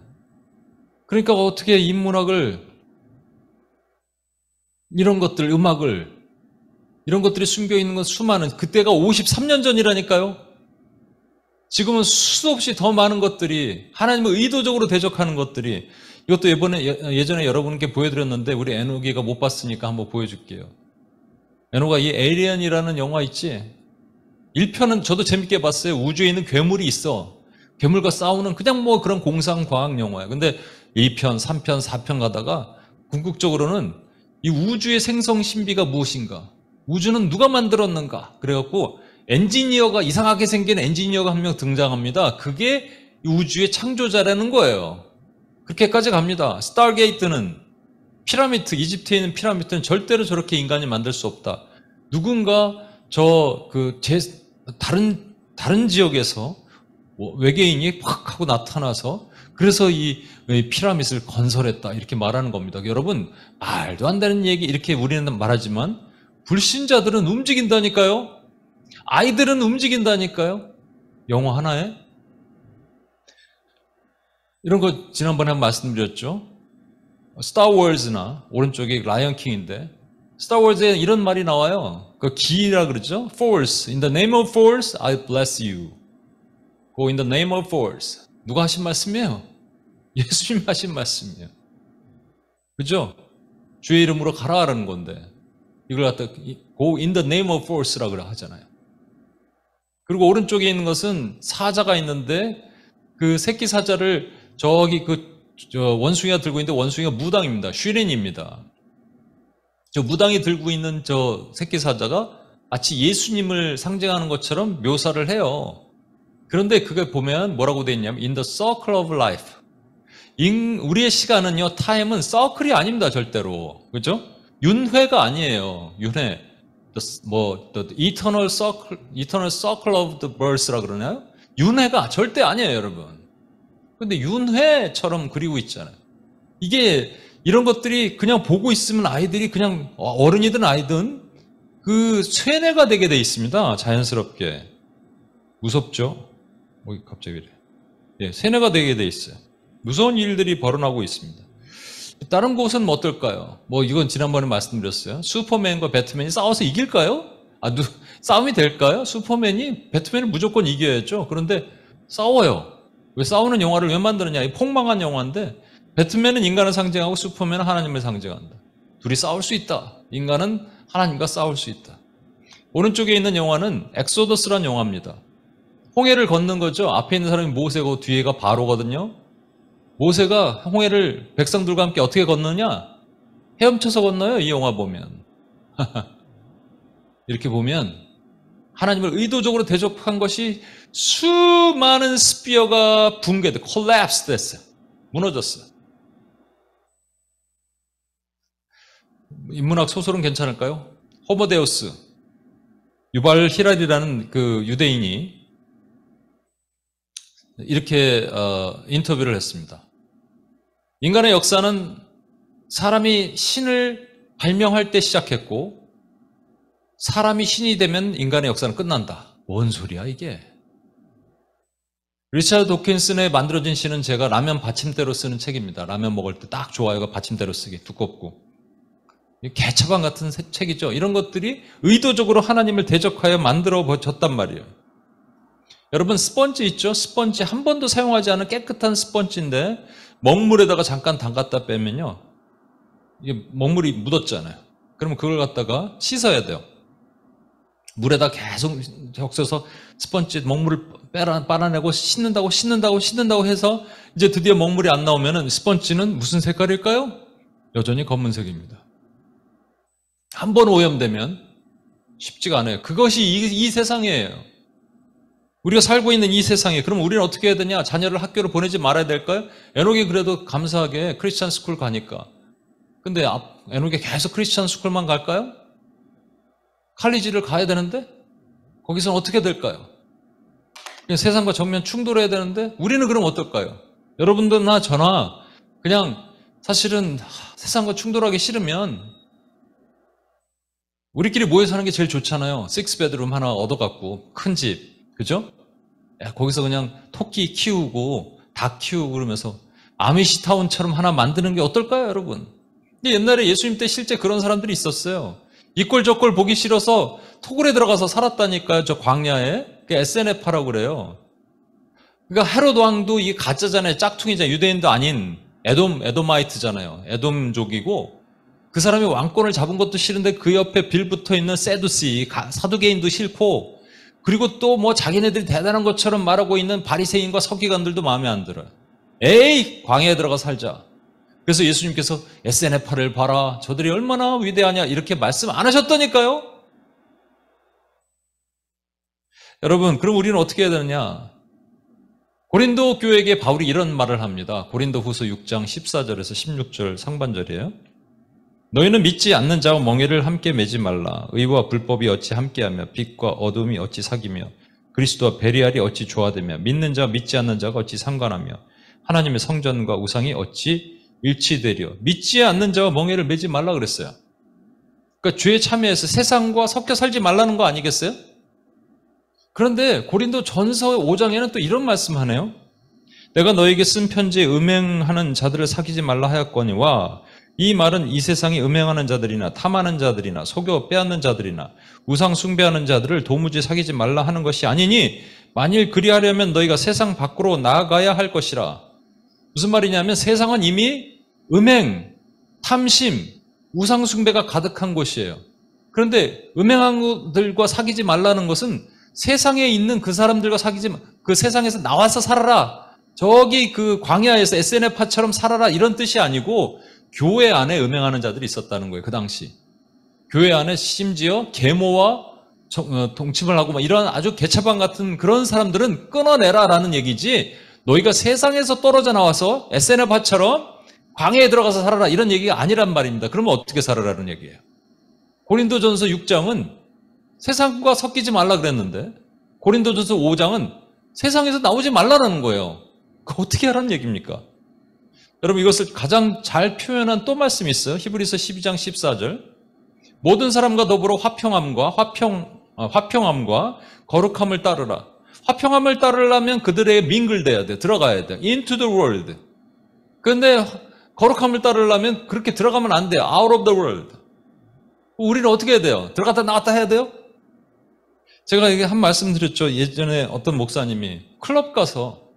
그러니까 어떻게 인문학을 이런 것들, 음악을 이런 것들이 숨겨있는 건 수많은 그때가 53년 전이라니까요. 지금은 수도 없이 더 많은 것들이 하나님을 의도적으로 대적하는 것들이 이것도 예전에 여러분께 보여드렸는데 우리 에노기가 못 봤으니까 한번 보여줄게요. 에노가 이 에이리언이라는 영화 있지? 1편은 저도 재밌게 봤어요. 우주에 있는 괴물이 있어. 괴물과 싸우는 그냥 뭐 그런 공상과학 영화야. 근데 2편, 3편, 4편 가다가 궁극적으로는 이 우주의 생성 신비가 무엇인가? 우주는 누가 만들었는가? 그래갖고 엔지니어가 이상하게 생긴 엔지니어가 한 명 등장합니다. 그게 우주의 창조자라는 거예요. 그렇게까지 갑니다. 스타게이트는 피라미드, 이집트에 있는 피라미드는 절대로 저렇게 인간이 만들 수 없다. 누군가 다른 지역에서 외계인이 확 하고 나타나서 그래서 이 피라밋을 건설했다 이렇게 말하는 겁니다. 여러분 말도 안 되는 얘기 이렇게 우리는 말하지만 불신자들은 움직인다니까요. 아이들은 움직인다니까요. 영화 하나에 이런 거 지난번에 말씀드렸죠. 스타워즈나 오른쪽에 라이언킹인데 스타워즈에 이런 말이 나와요. 그 기라 그러죠. Force. In the name of force, I bless you. Go in the name of force. 누가 하신 말씀이에요? 예수님 하신 말씀이에요. 그죠? 주의 이름으로 가라라는 건데 이걸 갖다 Go in the name of force라고 하잖아요. 그리고 오른쪽에 있는 것은 사자가 있는데 그 새끼 사자를 저기 원숭이가 들고 있는데 원숭이가 무당입니다. 슈린입니다. 저 무당이 들고 있는 저 새끼 사자가 마치 예수님을 상징하는 것처럼 묘사를 해요. 그런데 그게 보면 뭐라고 되어 있냐면 In the circle of life. 우리의 시간은요, 타임은 서클이 아닙니다, 절대로. 그죠? 윤회가 아니에요. 윤회. the eternal circle of the birth라 그러나요? 윤회가 절대 아니에요, 여러분. 근데 윤회처럼 그리고 있잖아요. 이게 이런 것들이 그냥 보고 있으면 아이들이 그냥 어른이든 아이든 그 쇠뇌가 되게 돼 있습니다. 자연스럽게. 무섭죠? 갑자기 이래. 예, 쇠뇌가 되게 돼 있어요. 무서운 일들이 벌어나고 있습니다. 다른 곳은 어떨까요? 이건 지난번에 말씀드렸어요. 슈퍼맨과 배트맨이 싸워서 이길까요? 싸움이 될까요? 슈퍼맨이 배트맨을 무조건 이겨야죠. 그런데 싸워요. 왜 싸우는 영화를 왜 만드느냐? 이 폭망한 영화인데 배트맨은 인간을 상징하고 슈퍼맨은 하나님을 상징한다. 둘이 싸울 수 있다. 인간은 하나님과 싸울 수 있다. 오른쪽에 있는 영화는 엑소더스라는 영화입니다. 홍해를 걷는 거죠. 앞에 있는 사람이 모세고 뒤에가 바로거든요. 모세가 홍해를 백성들과 함께 어떻게 건너냐? 헤엄쳐서 건너요. 이 영화 보면. 이렇게 보면 하나님을 의도적으로 대적한 것이 수많은 스피어가 붕괴돼, 콜랩스 됐어요. 무너졌어요. 인문학 소설은 괜찮을까요? 호모데우스. 유발 히랄이라는 그 유대인이 이렇게 인터뷰를 했습니다. 인간의 역사는 사람이 신을 발명할 때 시작했고 사람이 신이 되면 인간의 역사는 끝난다. 뭔 소리야 이게? 리차드 도킨슨의 만들어진 신은 제가 라면 받침대로 쓰는 책입니다. 라면 먹을 때 딱 좋아요가 받침대로 쓰기, 두껍고. 개처방 같은 책이죠. 이런 것들이 의도적으로 하나님을 대적하여 만들어졌단 말이에요. 여러분 스펀지 있죠? 스펀지 한 번도 사용하지 않은 깨끗한 스펀지인데 먹물에다가 잠깐 담갔다 빼면요. 이게 먹물이 묻었잖아요. 그러면 그걸 갖다가 씻어야 돼요. 물에다 계속 적셔서 스펀지 먹물을 빨아내고 씻는다고 해서 이제 드디어 먹물이 안 나오면은 스펀지는 무슨 색깔일까요? 여전히 검은색입니다. 한 번 오염되면 쉽지가 않아요. 그것이 이 세상이에요. 우리가 살고 있는 이 세상에. 그럼 우리는 어떻게 해야 되냐? 자녀를 학교를 보내지 말아야 될까요? 에녹이 그래도 감사하게 크리스찬 스쿨 가니까. 근데 에녹이 계속 크리스찬 스쿨만 갈까요? 칼리지를 가야 되는데 거기서는 어떻게 될까요? 그냥 세상과 정면 충돌해야 되는데 우리는 그럼 어떨까요? 여러분들나 저나 그냥 사실은 세상과 충돌하기 싫으면 우리끼리 모여 사는 게 제일 좋잖아요. 6베드룸 하나 얻어갖고 큰 집, 그죠? 거기서 그냥 토끼 키우고 닭 키우고 그러면서 아미시타운처럼 하나 만드는 게 어떨까요, 여러분? 근데 옛날에 예수님 때 실제 그런 사람들이 있었어요. 이 꼴 저 꼴 보기 싫어서 토굴에 들어가서 살았다니까요. 저 광야에. 그게 SNF라고 그래요. 그러니까 헤롯 왕도 이게 가짜잖아요. 짝퉁이잖아요. 유대인도 아닌 에돔마이트잖아요. 에돔족이고 그 사람이 왕권을 잡은 것도 싫은데 그 옆에 빌붙어 있는 세두시 사두개인도 싫고 그리고 또 뭐 자기네들이 대단한 것처럼 말하고 있는 바리새인과 서기관들도 마음에 안 들어요. 에이 광야에 들어가 살자. 그래서 예수님께서 SNF를 봐라. 저들이 얼마나 위대하냐 이렇게 말씀 안 하셨다니까요. 여러분 그럼 우리는 어떻게 해야 되느냐. 고린도 교회에게 바울이 이런 말을 합니다. 고린도 후서 6장 14절에서 16절 상반절이에요. 너희는 믿지 않는 자와 멍에를 함께 매지 말라. 의와 불법이 어찌 함께하며 빛과 어둠이 어찌 사귀며 그리스도와 베리알이 어찌 조화되며 믿는 자와 믿지 않는 자가 어찌 상관하며 하나님의 성전과 우상이 어찌 일치되리요. 믿지 않는 자와 멍에를 매지 말라 그랬어요. 그러니까 죄에 참여해서 세상과 섞여 살지 말라는 거 아니겠어요? 그런데 고린도 전서 5장에는 또 이런 말씀하네요. 내가 너에게 쓴 편지에 음행하는 자들을 사귀지 말라 하였거니와 이 말은 이 세상에 음행하는 자들이나 탐하는 자들이나 속여 빼앗는 자들이나 우상 숭배하는 자들을 도무지 사귀지 말라 하는 것이 아니니 만일 그리하려면 너희가 세상 밖으로 나아가야 할 것이라. 무슨 말이냐면 세상은 이미 음행, 탐심, 우상 숭배가 가득한 곳이에요. 그런데 음행한 것들과 사귀지 말라는 것은 세상에 있는 그 사람들과 그 세상에서 나와서 살아라. 저기 그 광야에서 SNF파처럼 살아라 이런 뜻이 아니고 교회 안에 음행하는 자들이 있었다는 거예요. 그 당시. 교회 안에 심지어 계모와 동침을 하고 막 이런 아주 개차반 같은 그런 사람들은 끊어내라라는 얘기지 너희가 세상에서 떨어져 나와서 SNF파처럼 광야에 들어가서 살아라 이런 얘기가 아니란 말입니다. 그러면 어떻게 살아라는 얘기예요. 고린도전서 6장은 세상과 섞이지 말라 그랬는데 고린도전서 5장은 세상에서 나오지 말라는 거예요. 그거 어떻게 하라는 얘기입니까? 여러분 이것을 가장 잘 표현한 또 말씀이 있어요. 히브리서 12장 14절. 모든 사람과 더불어 화평함과 거룩함을 따르라. 화평함을 따르려면 그들에게 민글돼야 돼. 들어가야 돼. into the world. 그런데 거룩함을 따르려면 그렇게 들어가면 안 돼요. out of the world. 우리는 어떻게 해야 돼요? 들어갔다 나왔다 해야 돼요? 제가 이게 한 말씀 드렸죠. 예전에 어떤 목사님이 클럽 가서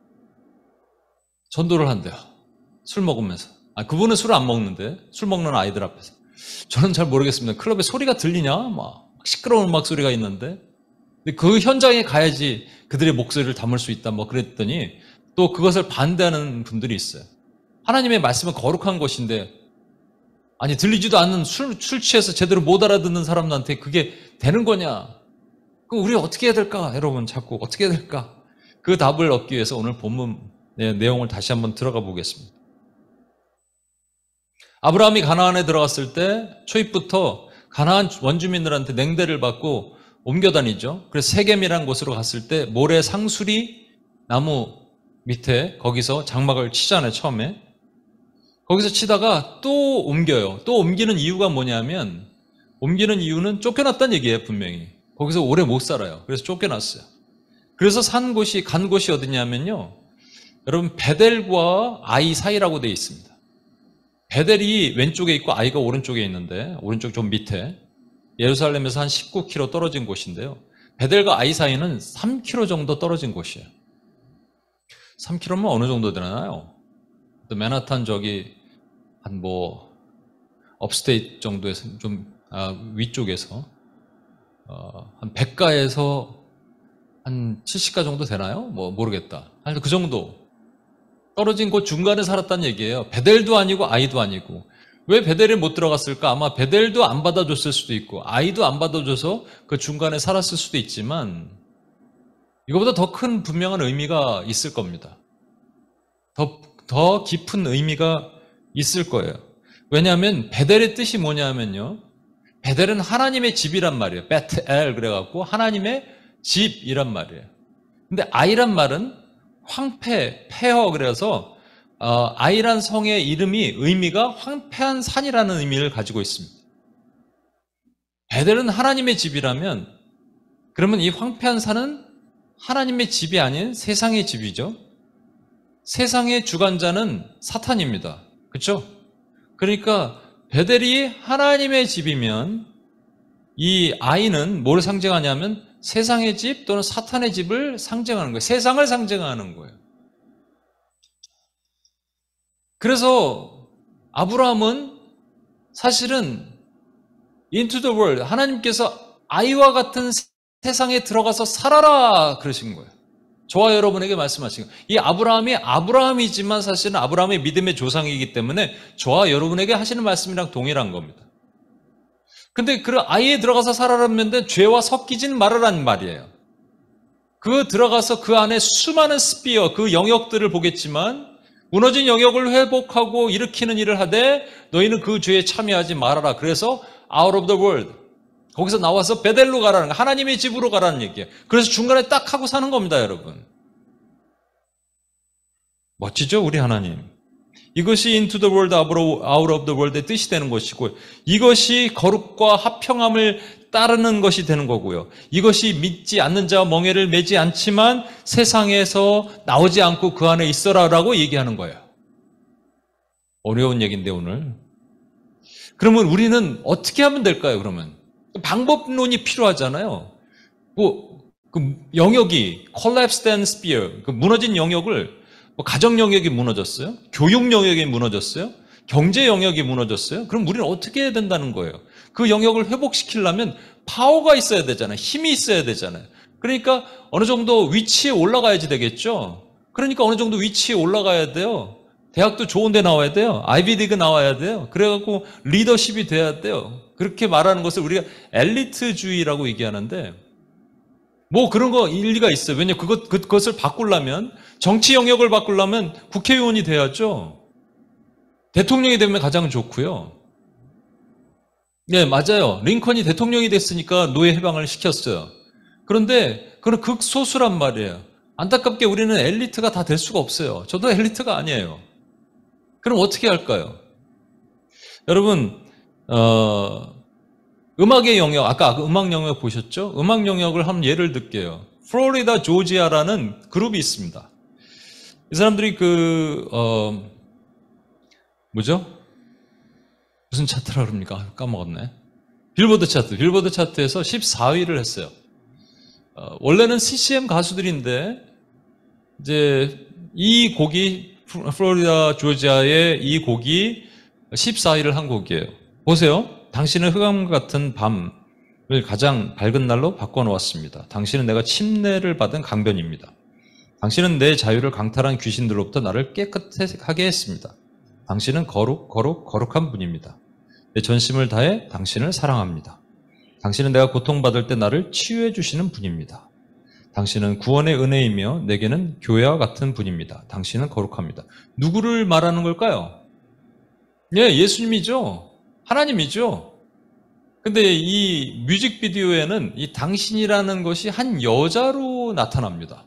전도를 한대요. 술 먹으면서. 그분은 술을 안 먹는데 술 먹는 아이들 앞에서. 저는 잘 모르겠습니다. 클럽에 소리가 들리냐? 막 시끄러운 음악 소리가 있는데. 근데 그 현장에 가야지 그들의 목소리를 담을 수 있다. 뭐 그랬더니 또 그것을 반대하는 분들이 있어요. 하나님의 말씀은 거룩한 것인데 아니 들리지도 않는 술 취해서 제대로 못 알아듣는 사람들한테 그게 되는 거냐? 그럼 우리 어떻게 해야 될까? 여러분 자꾸 어떻게 해야 될까? 그 답을 얻기 위해서 오늘 본문 내용을 다시 한번 들어가 보겠습니다. 아브라함이 가나안에 들어갔을 때 초입부터 가나안 원주민들한테 냉대를 받고 옮겨 다니죠. 그래서 세겜이라는 곳으로 갔을 때 모래 상수리 나무 밑에 거기서 장막을 치잖아요. 처음에. 거기서 치다가 또 옮겨요. 또 옮기는 이유가 뭐냐면 옮기는 이유는 쫓겨났다는 얘기예요. 분명히. 거기서 오래 못 살아요. 그래서 쫓겨났어요. 그래서 간 곳이 어디냐면요. 여러분 베델과 아이 사이라고 되어 있습니다. 베델이 왼쪽에 있고 아이가 오른쪽에 있는데 오른쪽 좀 밑에 예루살렘에서 한 19km 떨어진 곳인데요. 베델과 아이 사이는 3km 정도 떨어진 곳이에요. 3km면 어느 정도 되나요? 또 맨하탄 저기 한 업스테이트 정도에서 좀 위쪽에서 한 100가에서 한 70가 정도 되나요? 모르겠다. 하여튼 그 정도 떨어진 곳 중간에 살았다는 얘기예요. 베델도 아니고 아이도 아니고. 왜 베델에 못 들어갔을까? 아마 베델도 안 받아줬을 수도 있고 아이도 안 받아줘서 그 중간에 살았을 수도 있지만 이거보다 더 큰 분명한 의미가 있을 겁니다. 더 깊은 의미가 있을 거예요. 왜냐하면 베델의 뜻이 뭐냐면요. 베델은 하나님의 집이란 말이에요. 베트엘 그래갖고 하나님의 집이란 말이에요. 근데 아이란 말은 폐허 그래서 아이란 성의 이름이 의미가 황폐한 산이라는 의미를 가지고 있습니다. 베델은 하나님의 집이라면 그러면 이 황폐한 산은 하나님의 집이 아닌 세상의 집이죠. 세상의 주관자는 사탄입니다. 그렇죠? 그러니까 베델이 하나님의 집이면 이 아이는 뭘 상징하냐면 세상의 집 또는 사탄의 집을 상징하는 거예요. 세상을 상징하는 거예요. 그래서 아브라함은 사실은 into the world, 하나님께서 아이와 같은 세상에 들어가서 살아라 그러신 거예요. 저와 여러분에게 말씀하신 거예요. 이 아브라함이 아브라함이지만 사실은 아브라함의 믿음의 조상이기 때문에 저와 여러분에게 하시는 말씀이랑 동일한 겁니다. 근데 그 아이에 들어가서 살아라는데 죄와 섞이진 말아라는 말이에요. 그 들어가서 그 안에 수많은 스피어, 그 영역들을 보겠지만 무너진 영역을 회복하고 일으키는 일을 하되 너희는 그 죄에 참여하지 말아라. 그래서 out of the world. 거기서 나와서 베델로 가라는 거, 하나님의 집으로 가라는 얘기예요. 그래서 중간에 딱 하고 사는 겁니다, 여러분. 멋지죠, 우리 하나님. 이것이 into the world, out of the world의 뜻이 되는 것이고, 이것이 거룩과 화평함을 따르는 것이 되는 거고요. 이것이 믿지 않는 자와 멍에를 매지 않지만 세상에서 나오지 않고 그 안에 있어라라고 얘기하는 거예요. 어려운 얘기인데 오늘. 그러면 우리는 어떻게 하면 될까요, 그러면? 방법론이 필요하잖아요. 그 영역이 collapsed and sphere, 그 무너진 영역을 가정 영역이 무너졌어요? 교육 영역이 무너졌어요? 경제 영역이 무너졌어요? 그럼 우리는 어떻게 해야 된다는 거예요? 그 영역을 회복시키려면 파워가 있어야 되잖아요. 힘이 있어야 되잖아요. 그러니까 어느 정도 위치에 올라가야지 되겠죠? 그러니까 어느 정도 위치에 올라가야 돼요. 대학도 좋은 데 나와야 돼요. 아이비리그 나와야 돼요. 그래갖고 리더십이 돼야 돼요. 그렇게 말하는 것을 우리가 엘리트주의라고 얘기하는데 뭐 그런 거 일리가 있어요. 왜냐 그것을 바꾸려면 정치 영역을 바꾸려면 국회의원이 돼야죠. 대통령이 되면 가장 좋고요. 네, 맞아요. 링컨이 대통령이 됐으니까 노예 해방을 시켰어요. 그런데 그건 극소수란 말이에요. 안타깝게 우리는 엘리트가 다 될 수가 없어요. 저도 엘리트가 아니에요. 그럼 어떻게 할까요? 여러분, 음악의 영역, 아까 음악 영역 보셨죠? 음악 영역을 한번 예를 들게요. 플로리다 조지아라는 그룹이 있습니다. 이 사람들이 뭐죠? 무슨 차트라 그럽니까? 까먹었네. 빌보드 차트에서 14위를 했어요. 원래는 CCM 가수들인데, 이제 이 곡이, 플로리다 조지아의 이 곡이 14위를 한 곡이에요. 보세요. 당신은 흑암 같은 밤을 가장 밝은 날로 바꿔놓았습니다. 당신은 내가 침례를 받은 강변입니다. 당신은 내 자유를 강탈한 귀신들로부터 나를 깨끗하게 했습니다. 당신은 거룩한 분입니다. 내 전심을 다해 당신을 사랑합니다. 당신은 내가 고통받을 때 나를 치유해 주시는 분입니다. 당신은 구원의 은혜이며 내게는 교회와 같은 분입니다. 당신은 거룩합니다. 누구를 말하는 걸까요? 예, 예수님이죠. 하나님이죠. 근데 이 뮤직비디오에는 이 당신이라는 것이 한 여자로 나타납니다.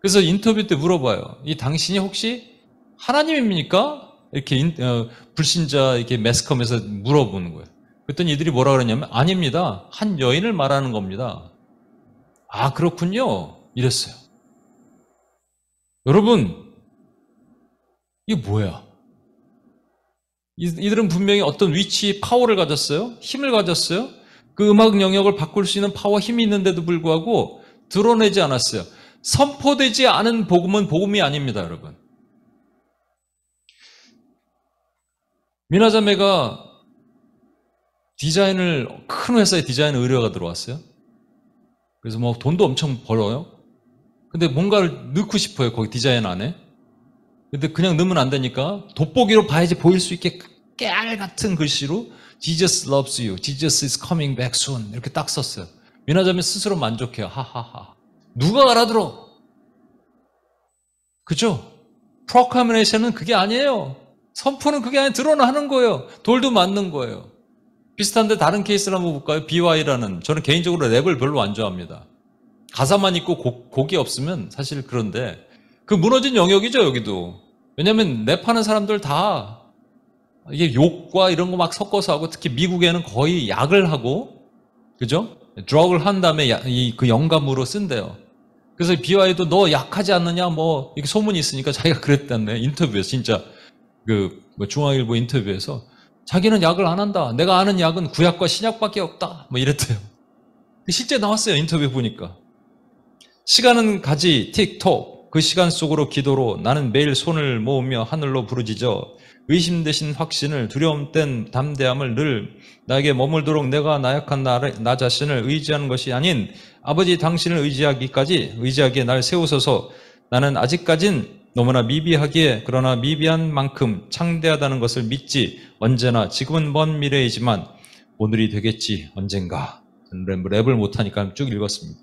그래서 인터뷰 때 물어봐요. 이 당신이 혹시 하나님입니까? 이렇게 불신자 이렇게 매스컴에서 물어보는 거예요. 그랬더니 이들이 뭐라 그러냐면 아닙니다. 한 여인을 말하는 겁니다. 아, 그렇군요. 이랬어요. 여러분, 이게 뭐야? 이들은 분명히 어떤 위치, 파워를 가졌어요. 힘을 가졌어요. 그 음악 영역을 바꿀 수 있는 파워, 힘이 있는데도 불구하고 드러내지 않았어요. 선포되지 않은 복음은 복음이 아닙니다, 여러분. 미나자매가 큰 회사에 디자인 의뢰가 들어왔어요. 그래서 뭐 돈도 엄청 벌어요. 근데 뭔가를 넣고 싶어요, 거기 디자인 안에. 근데 그냥 넣으면 안 되니까 돋보기로 봐야지 보일 수 있게 깨알 같은 글씨로 Jesus loves you, Jesus is coming back soon 이렇게 딱 썼어요. 미나자매 스스로 만족해요. 하하하. 누가 알아들어? 그죠? 프로카미네이션은 그게 아니에요. 선포는 그게 아니라 드러나는 거예요. 돌도 맞는 거예요. 비슷한데 다른 케이스를 한번 볼까요? BY라는, 저는 개인적으로 랩을 별로 안 좋아합니다. 가사만 있고 곡이 없으면 사실 그런데 그 무너진 영역이죠, 여기도. 왜냐하면 랩하는 사람들 다 이게 욕과 이런 거 막 섞어서 하고, 특히 미국에는 거의 약을 하고, 그죠? 드럭을 한 다음에 그 영감으로 쓴대요. 그래서 BY도 너 약하지 않느냐, 뭐 이렇게 소문이 있으니까 자기가 그랬다네. 인터뷰에서 진짜 중앙일보 인터뷰에서 자기는 약을 안 한다. 내가 아는 약은 구약과 신약밖에 없다. 뭐 이랬대요. 실제 나왔어요, 인터뷰 보니까. 시간은 가지 틱톡. 그 시간 속으로 기도로 나는 매일 손을 모으며 하늘로 부르짖어 의심 대신 확신을, 두려움 땐 담대함을 늘 나에게 머물도록 내가 나약한 나 자신을 의지하는 것이 아닌 아버지 당신을 의지하기에 날 세우소서. 나는 아직까진 너무나 미비하기에, 그러나 미비한 만큼 창대하다는 것을 믿지. 언제나, 지금은 먼 미래이지만 오늘이 되겠지, 언젠가. 랩을 못하니까 쭉 읽었습니다.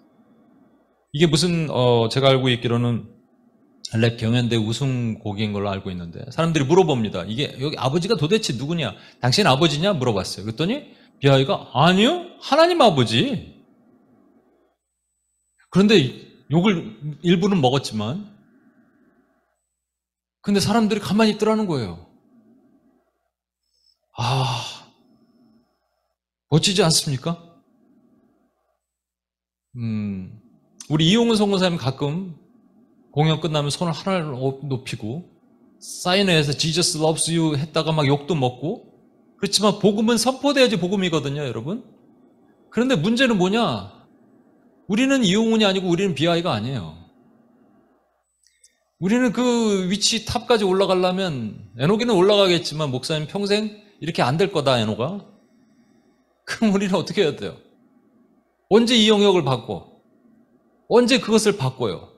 이게 무슨 제가 알고 있기로는 랩 경연대 우승곡인 걸로 알고 있는데, 사람들이 물어봅니다. 이게 여기 아버지가 도대체 누구냐? 당신 아버지냐? 물어봤어요. 그랬더니 비하이가 아니요, 하나님 아버지. 그런데 욕을 일부는 먹었지만 근데 사람들이 가만히 있더라는 거예요. 아, 멋지지 않습니까? 우리 이용훈 선교사님 가끔 공연 끝나면 손을 하나를 높이고 사인회에서 Jesus loves you 했다가 막 욕도 먹고, 그렇지만 복음은 선포돼야지 복음이거든요, 여러분. 그런데 문제는 뭐냐? 우리는 이용훈이 아니고 우리는 비아이가 아니에요. 우리는 그 위치 탑까지 올라가려면, 에녹이는 올라가겠지만 목사님 평생 이렇게 안 될 거다, 에녹아. 그럼 우리는 어떻게 해야 돼요? 언제 이 영역을 바꿔? 언제 그것을 바꿔요?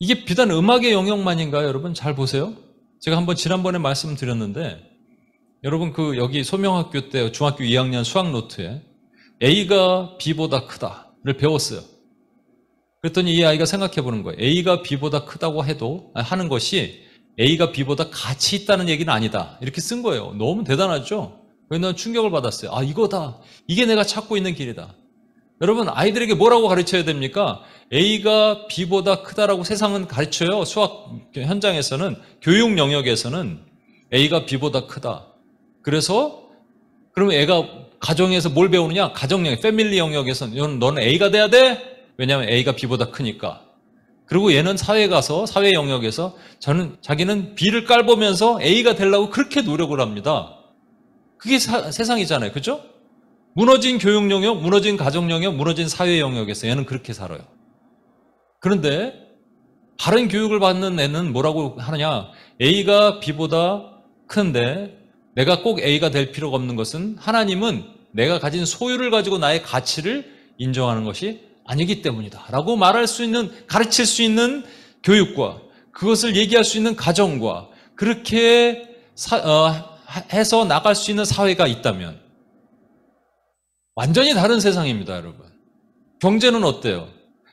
이게 비단 음악의 영역만인가요, 여러분? 잘 보세요. 제가 한번 지난번에 말씀드렸는데, 여러분 여기 소명학교 때 중학교 2학년 수학 노트에 A가 B보다 크다를 배웠어요. 그랬더니 이 아이가 생각해 보는 거예요. A가 B보다 크다고 해도 하는 것이 A가 B보다 가치 있다는 얘기는 아니다. 이렇게 쓴 거예요. 너무 대단하죠? 그래서 난 충격을 받았어요. 아, 이거다. 이게 내가 찾고 있는 길이다. 여러분, 아이들에게 뭐라고 가르쳐야 됩니까? A가 B보다 크다라고 세상은 가르쳐요. 수학 현장에서는, 교육 영역에서는 A가 B보다 크다. 그래서 그러면 애가 가정에서 뭘 배우느냐? 가정 영역, 패밀리 영역에서는 너는 A가 돼야 돼? 왜냐하면 A가 B보다 크니까. 그리고 얘는 사회에 가서 사회 영역에서 자기는 B를 깔보면서 A가 되려고 그렇게 노력을 합니다. 그게 세상이잖아요. 그죠? 무너진 교육 영역, 무너진 가정 영역, 무너진 사회 영역에서 얘는 그렇게 살아요. 그런데 바른 교육을 받는 애는 뭐라고 하느냐? A가 B보다 큰데 내가 꼭 A가 될 필요가 없는 것은, 하나님은 내가 가진 소유를 가지고 나의 가치를 인정하는 것이 아니기 때문이다 라고 말할 수 있는, 가르칠 수 있는 교육과 그것을 얘기할 수 있는 가정과 그렇게 해서 나갈 수 있는 사회가 있다면 완전히 다른 세상입니다, 여러분. 경제는 어때요?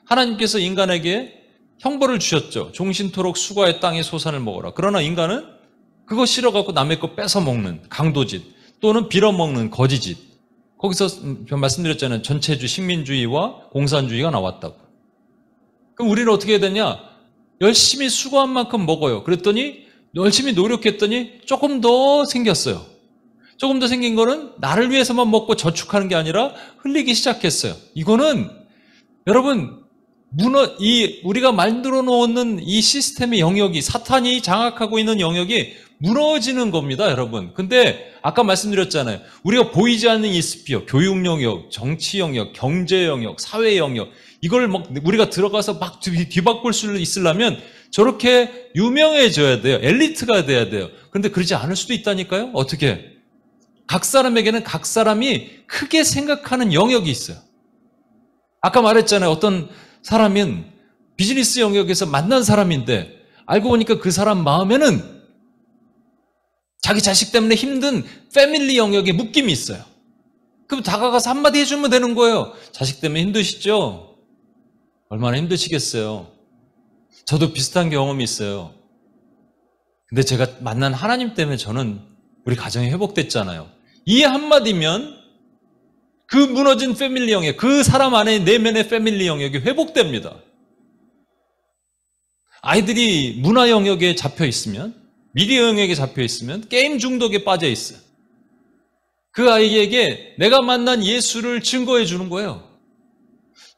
하나님께서 인간에게 형벌을 주셨죠. 종신토록 수고의 땅의 소산을 먹어라. 그러나 인간은 그거 싫어갖고 남의 거 뺏어 먹는 강도짓, 또는 빌어먹는 거지짓. 거기서 말씀드렸잖아요. 전체주의, 식민주의와 공산주의가 나왔다고. 그럼 우리는 어떻게 해야 되냐? 열심히 수고한 만큼 먹어요. 그랬더니 열심히 노력했더니 조금 더 생겼어요. 조금 더 생긴 거는 나를 위해서만 먹고 저축하는 게 아니라 흘리기 시작했어요. 이거는 여러분, 우리가 만들어 놓는 이 시스템의 영역이, 사탄이 장악하고 있는 영역이 무너지는 겁니다, 여러분. 근데 아까 말씀드렸잖아요. 우리가 보이지 않는 이 스피어, 교육 영역, 정치 영역, 경제 영역, 사회 영역, 이걸 막 우리가 들어가서 막 뒤바꿀 수 있으려면 저렇게 유명해져야 돼요. 엘리트가 돼야 돼요. 그런데 그러지 않을 수도 있다니까요. 어떻게? 각 사람에게는 각 사람이 크게 생각하는 영역이 있어요. 아까 말했잖아요. 어떤 사람은 비즈니스 영역에서 만난 사람인데 알고 보니까 그 사람 마음에는 자기 자식 때문에 힘든 패밀리 영역에 묶임이 있어요. 그럼 다가가서 한마디 해주면 되는 거예요. 자식 때문에 힘드시죠? 얼마나 힘드시겠어요. 저도 비슷한 경험이 있어요. 근데 제가 만난 하나님 때문에 저는 우리 가정이 회복됐잖아요. 이 한마디면 그 무너진 패밀리 영역, 그 사람 안에 내면의 패밀리 영역이 회복됩니다. 아이들이 문화 영역에 잡혀 있으면, 미디어 영역에 잡혀 있으면 게임 중독에 빠져 있어요. 그 아이에게 내가 만난 예수를 증거해 주는 거예요.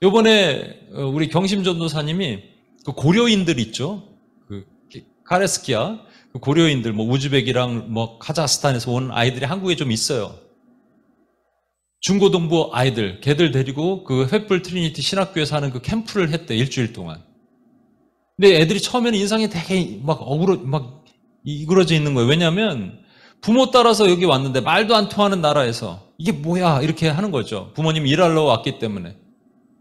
요번에 우리 경심전도사님이 그 고려인들 있죠. 그 카레스키아 그 고려인들, 뭐 우즈벡이랑 뭐 카자흐스탄에서 온 아이들이 한국에 좀 있어요. 중고등부 아이들, 걔들 데리고 그 횃불 트리니티 신학교에서 하는 그 캠프를 했대, 일주일 동안. 근데 애들이 처음에는 인상이 되게 막 이그러져 있는 거예요. 왜냐하면 부모 따라서 여기 왔는데 말도 안 통하는 나라에서 이게 뭐야 이렇게 하는 거죠. 부모님 일하러 왔기 때문에.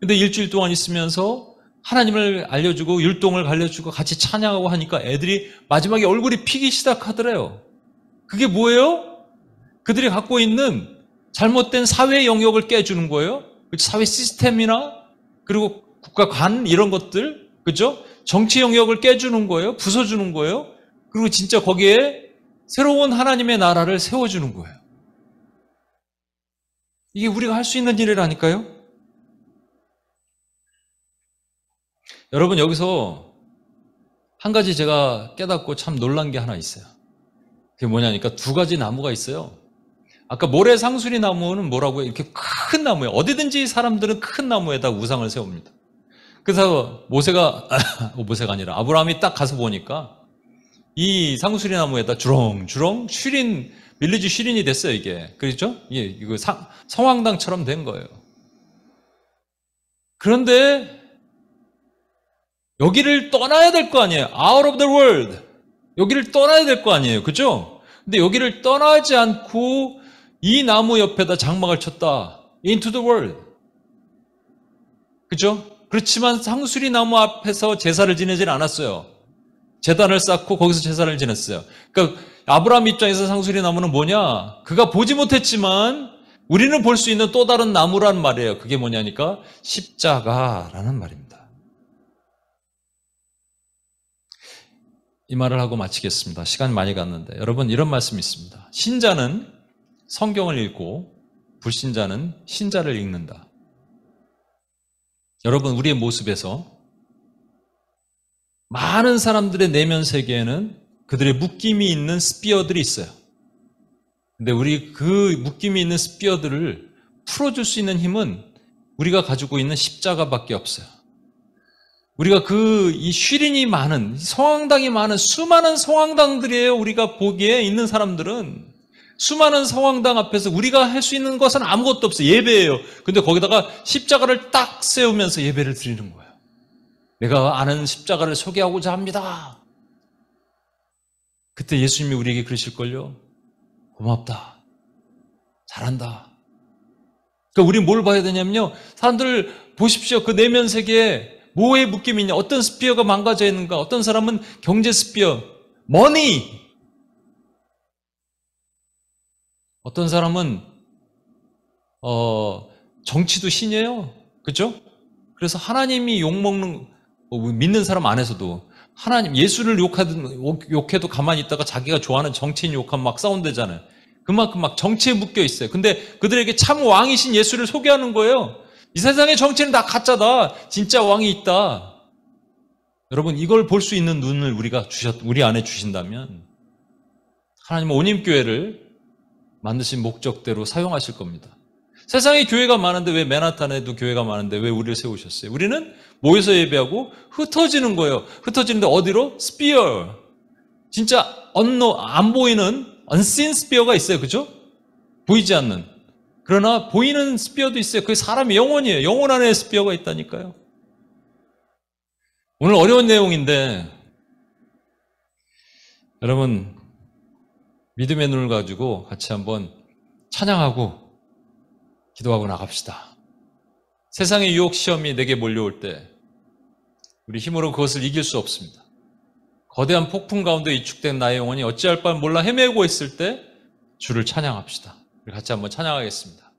근데 일주일 동안 있으면서 하나님을 알려주고 율동을 알려주고 같이 찬양하고 하니까 애들이 마지막에 얼굴이 피기 시작하더래요. 그게 뭐예요? 그들이 갖고 있는 잘못된 사회 영역을 깨주는 거예요. 사회 시스템이나 그리고 국가 관 이런 것들, 그죠? 정치 영역을 깨주는 거예요. 부숴주는 거예요. 그리고 진짜 거기에 새로운 하나님의 나라를 세워주는 거예요. 이게 우리가 할 수 있는 일이라니까요. 여러분 여기서 한 가지 제가 깨닫고 참 놀란 게 하나 있어요. 그게 뭐냐니까 두 가지 나무가 있어요. 아까 모래 상수리 나무는 뭐라고요? 이렇게 큰 나무예요. 어디든지 사람들은 큰 나무에다 우상을 세웁니다. 그래서 모세가 아니라 아브라함이 딱 가서 보니까 이 상수리 나무에다 주렁주렁 빌리지 쉬린이 됐어요, 이게. 그렇죠? 이거 성황당처럼 된 거예요. 그런데 여기를 떠나야 될 거 아니에요. Out of the world. 여기를 떠나야 될 거 아니에요. 그죠? 근데 여기를 떠나지 않고 이 나무 옆에다 장막을 쳤다. Into the world. 그죠? 그렇지만 상수리 나무 앞에서 제사를 지내질 않았어요. 제단을 쌓고 거기서 제사를 지냈어요. 그러니까 아브라함 입장에서 상수리 나무는 뭐냐? 그가 보지 못했지만 우리는 볼 수 있는 또 다른 나무란 말이에요. 그게 뭐냐니까 십자가라는 말입니다. 이 말을 하고 마치겠습니다. 시간이 많이 갔는데 여러분 이런 말씀이 있습니다. 신자는 성경을 읽고 불신자는 신자를 읽는다. 여러분 우리의 모습에서 많은 사람들의 내면 세계에는 그들의 묶임이 있는 스피어들이 있어요. 근데 우리 그 묶임이 있는 스피어들을 풀어줄 수 있는 힘은 우리가 가지고 있는 십자가밖에 없어요. 우리가 이 쉬린이 많은, 성황당이 많은 수많은 성황당들이에요. 우리가 보기에 있는 사람들은 수많은 성황당 앞에서 우리가 할 수 있는 것은 아무것도 없어요. 예배예요. 근데 거기다가 십자가를 딱 세우면서 예배를 드리는 거예요. 내가 아는 십자가를 소개하고자 합니다. 그때 예수님이 우리에게 그러실걸요. 고맙다. 잘한다. 그러니까 우리 뭘 봐야 되냐면요. 사람들 보십시오. 그 내면 세계에 뭐에 묶임이 있냐. 어떤 스피어가 망가져 있는가. 어떤 사람은 경제 스피어, 머니. 어떤 사람은 정치도 신이에요. 그렇죠? 그래서 하나님이 욕먹는 믿는 사람 안에서도 하나님 예수를 욕해도 가만히 있다가 자기가 좋아하는 정치인 욕하면 막 싸운대잖아요. 그만큼 막 정치에 묶여 있어요. 근데 그들에게 참 왕이신 예수를 소개하는 거예요. 이 세상의 정치는 다 가짜다. 진짜 왕이 있다. 여러분 이걸 볼 수 있는 눈을 우리 안에 주신다면 하나님은 온임교회를 만드신 목적대로 사용하실 겁니다. 세상에 교회가 많은데 왜 맨하탄에도 교회가 많은데 왜 우리를 세우셨어요? 우리는 모여서 예배하고 흩어지는 거예요. 흩어지는데 어디로? 스피어. 진짜 안 보이는 unseen 스피어가 있어요. 그죠? 보이지 않는. 그러나 보이는 스피어도 있어요. 그게 사람의 영혼이에요. 영혼 안에 스피어가 있다니까요. 오늘 어려운 내용인데 여러분 믿음의 눈을 가지고 같이 한번 찬양하고 기도하고 나갑시다. 세상의 유혹 시험이 내게 몰려올 때 우리 힘으로 그것을 이길 수 없습니다. 거대한 폭풍 가운데 위축된 나의 영혼이 어찌할 바를 몰라 헤매고 있을 때 주를 찬양합시다. 우리 같이 한번 찬양하겠습니다.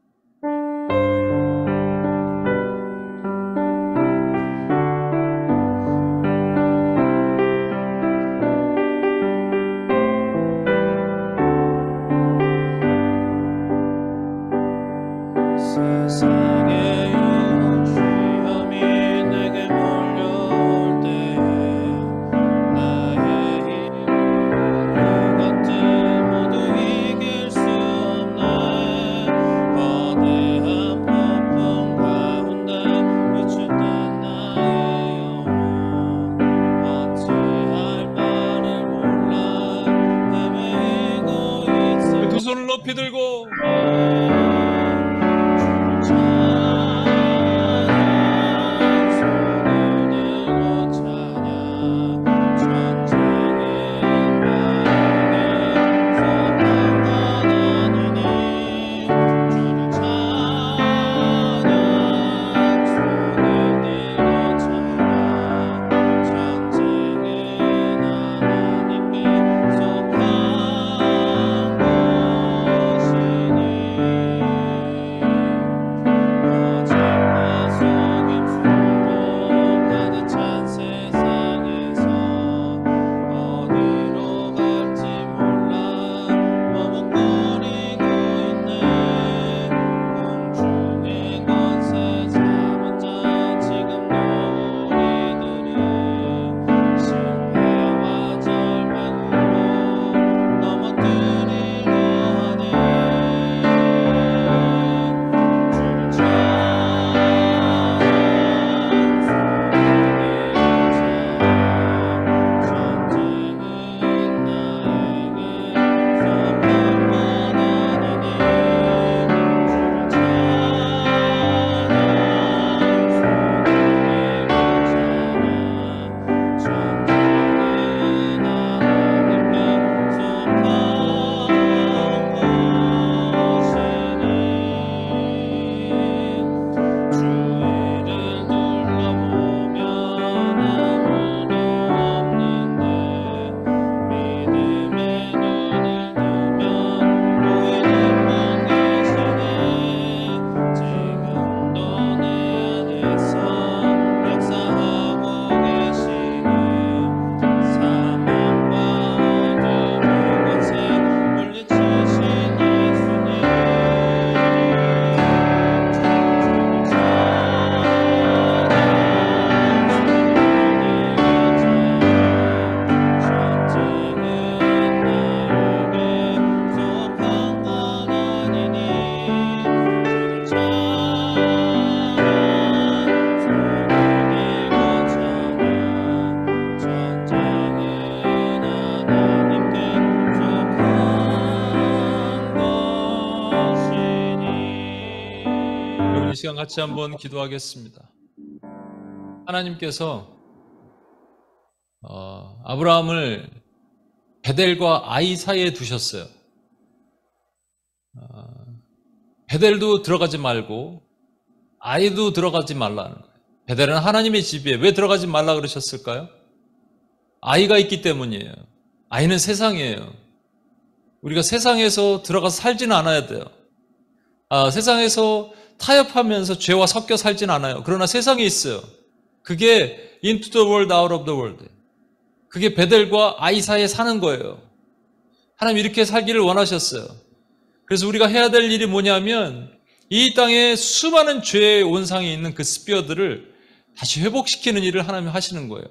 세상의 유혹 시험이 내게 몰려올 때에 나의 힘으로 그것들 모두 이길 수 없네. 거대한 폭풍 가운데 위축된 나의 영혼 어찌할 바를 몰라 헤매이고 있을 두 손을 높이 들고 하나님께 속한 것이니 이 시간 같이 한번 기도하겠습니다. 하나님께서 아브라함을 베델과 아이 사이에 두셨어요. 베델도 들어가지 말고 아이도 들어가지 말라는 거예요. 베델은 하나님의 집이에요. 왜 들어가지 말라 그러셨을까요? 아이가 있기 때문이에요. 아이는 세상이에요. 우리가 세상에서 들어가서 살지는 않아야 돼요. 세상에서 타협하면서 죄와 섞여 살진 않아요. 그러나 세상에 있어요. 그게 into the world, out of the world. 그게 베델과 아이 사이에 사는 거예요. 하나님 이렇게 살기를 원하셨어요. 그래서 우리가 해야 될 일이 뭐냐면 이 땅에 수많은 죄의 온상에 있는 그 스피어들을 다시 회복시키는 일을 하나님 하시는 거예요.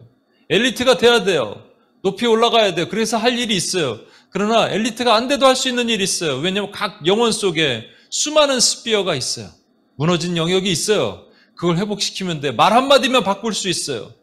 엘리트가 돼야 돼요. 높이 올라가야 돼요. 그래서 할 일이 있어요. 그러나 엘리트가 안 돼도 할 수 있는 일이 있어요. 왜냐하면 각 영혼 속에 수많은 스피어가 있어요. 무너진 영역이 있어요. 그걸 회복시키면 돼. 말 한마디면 바꿀 수 있어요.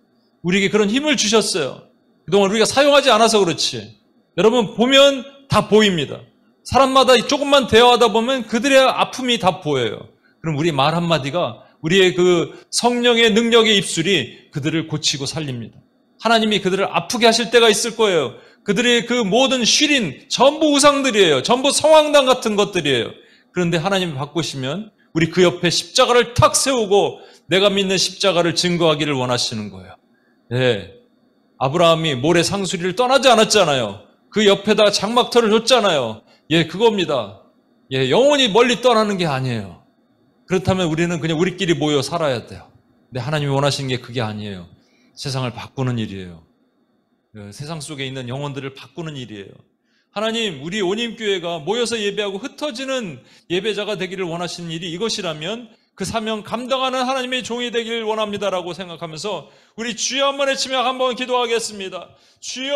우리에게 그런 힘을 주셨어요. 그동안 우리가 사용하지 않아서 그렇지. 여러분 보면 다 보입니다. 사람마다 조금만 대화하다 보면 그들의 아픔이 다 보여요. 그럼 우리 말 한마디가 우리의 그 성령의 능력의 입술이 그들을 고치고 살립니다. 하나님이 그들을 아프게 하실 때가 있을 거예요. 그들의 그 모든 쉬린 전부 우상들이에요. 전부 성황당 같은 것들이에요. 그런데 하나님이 바꾸시면 우리 그 옆에 십자가를 탁 세우고 내가 믿는 십자가를 증거하기를 원하시는 거예요. 네. 아브라함이 모래 상수리를 떠나지 않았잖아요. 그 옆에다 장막터를 줬잖아요. 예, 그겁니다. 예, 영원히 멀리 떠나는 게 아니에요. 그렇다면 우리는 그냥 우리끼리 모여 살아야 돼요. 근데 하나님이 원하시는 게 그게 아니에요. 세상을 바꾸는 일이에요. 세상 속에 있는 영혼들을 바꾸는 일이에요. 하나님, 우리 온임교회가 모여서 예배하고 흩어지는 예배자가 되기를 원하시는 일이 이것이라면 그 사명 감당하는 하나님의 종이 되기를 원합니다라고 생각하면서 우리 주여 한번 외치며 한번 기도하겠습니다. 주여!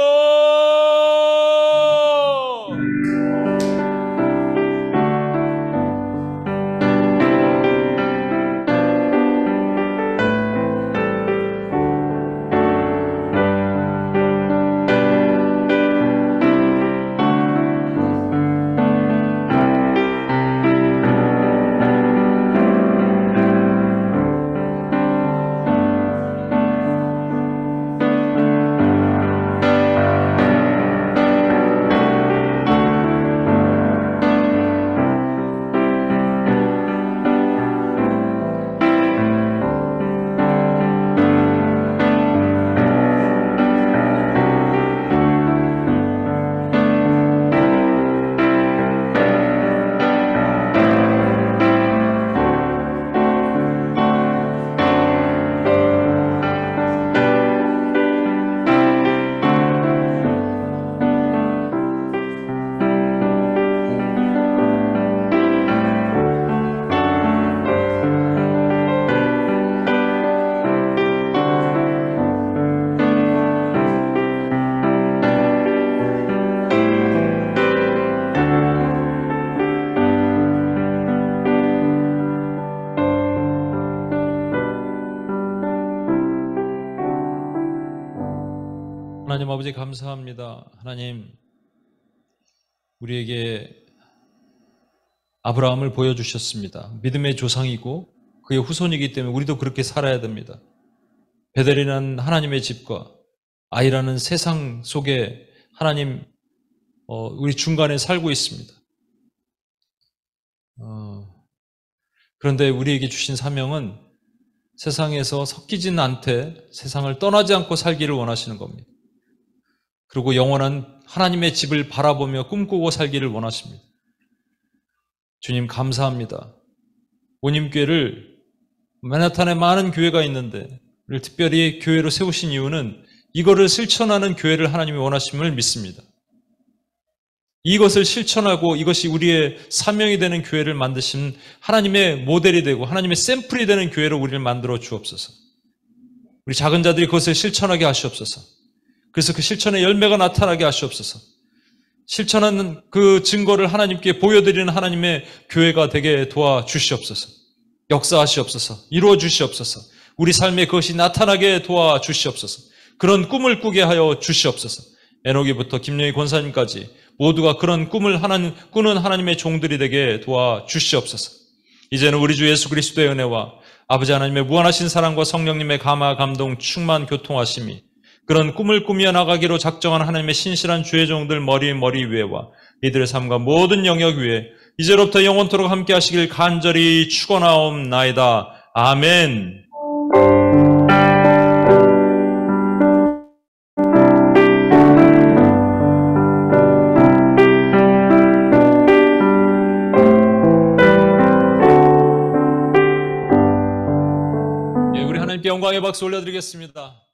하나님 아버지 감사합니다. 하나님 우리에게 아브라함을 보여주셨습니다. 믿음의 조상이고 그의 후손이기 때문에 우리도 그렇게 살아야 됩니다. 베델이라는 하나님의 집과 아이라는 세상 속에 하나님 우리 중간에 살고 있습니다. 그런데 우리에게 주신 사명은 세상에서 섞이지는 않되 세상을 떠나지 않고 살기를 원하시는 겁니다. 그리고 영원한 하나님의 집을 바라보며 꿈꾸고 살기를 원하십니다. 주님 감사합니다. 온임교회를 맨하탄에 많은 교회가 있는데 특별히 교회로 세우신 이유는 이거를 실천하는 교회를 하나님이 원하심을 믿습니다. 이것을 실천하고 이것이 우리의 사명이 되는 교회를 만드신 하나님의 모델이 되고 하나님의 샘플이 되는 교회로 우리를 만들어 주옵소서. 우리 작은 자들이 그것을 실천하게 하시옵소서. 그래서 그 실천의 열매가 나타나게 하시옵소서. 실천하는 그 증거를 하나님께 보여드리는 하나님의 교회가 되게 도와주시옵소서. 역사하시옵소서. 이루어 주시옵소서. 우리 삶에 그것이 나타나게 도와주시옵소서. 그런 꿈을 꾸게 하여 주시옵소서. 에녹이부터 김영희 권사님까지 모두가 그런 꿈을 꾸는 하나님의 종들이 되게 도와주시옵소서. 이제는 우리 주 예수 그리스도의 은혜와 아버지 하나님의 무한하신 사랑과 성령님의 감화, 감동, 충만, 교통하심이 그런 꿈을 꾸며 나가기로 작정한 하나님의 신실한 주의 종들 머리 위에와 이들의 삶과 모든 영역 위에 이제로부터 영원토록 함께 하시길 간절히 축원하옵나이다. 아멘. 우리 하나님께 영광의 박수 올려드리겠습니다.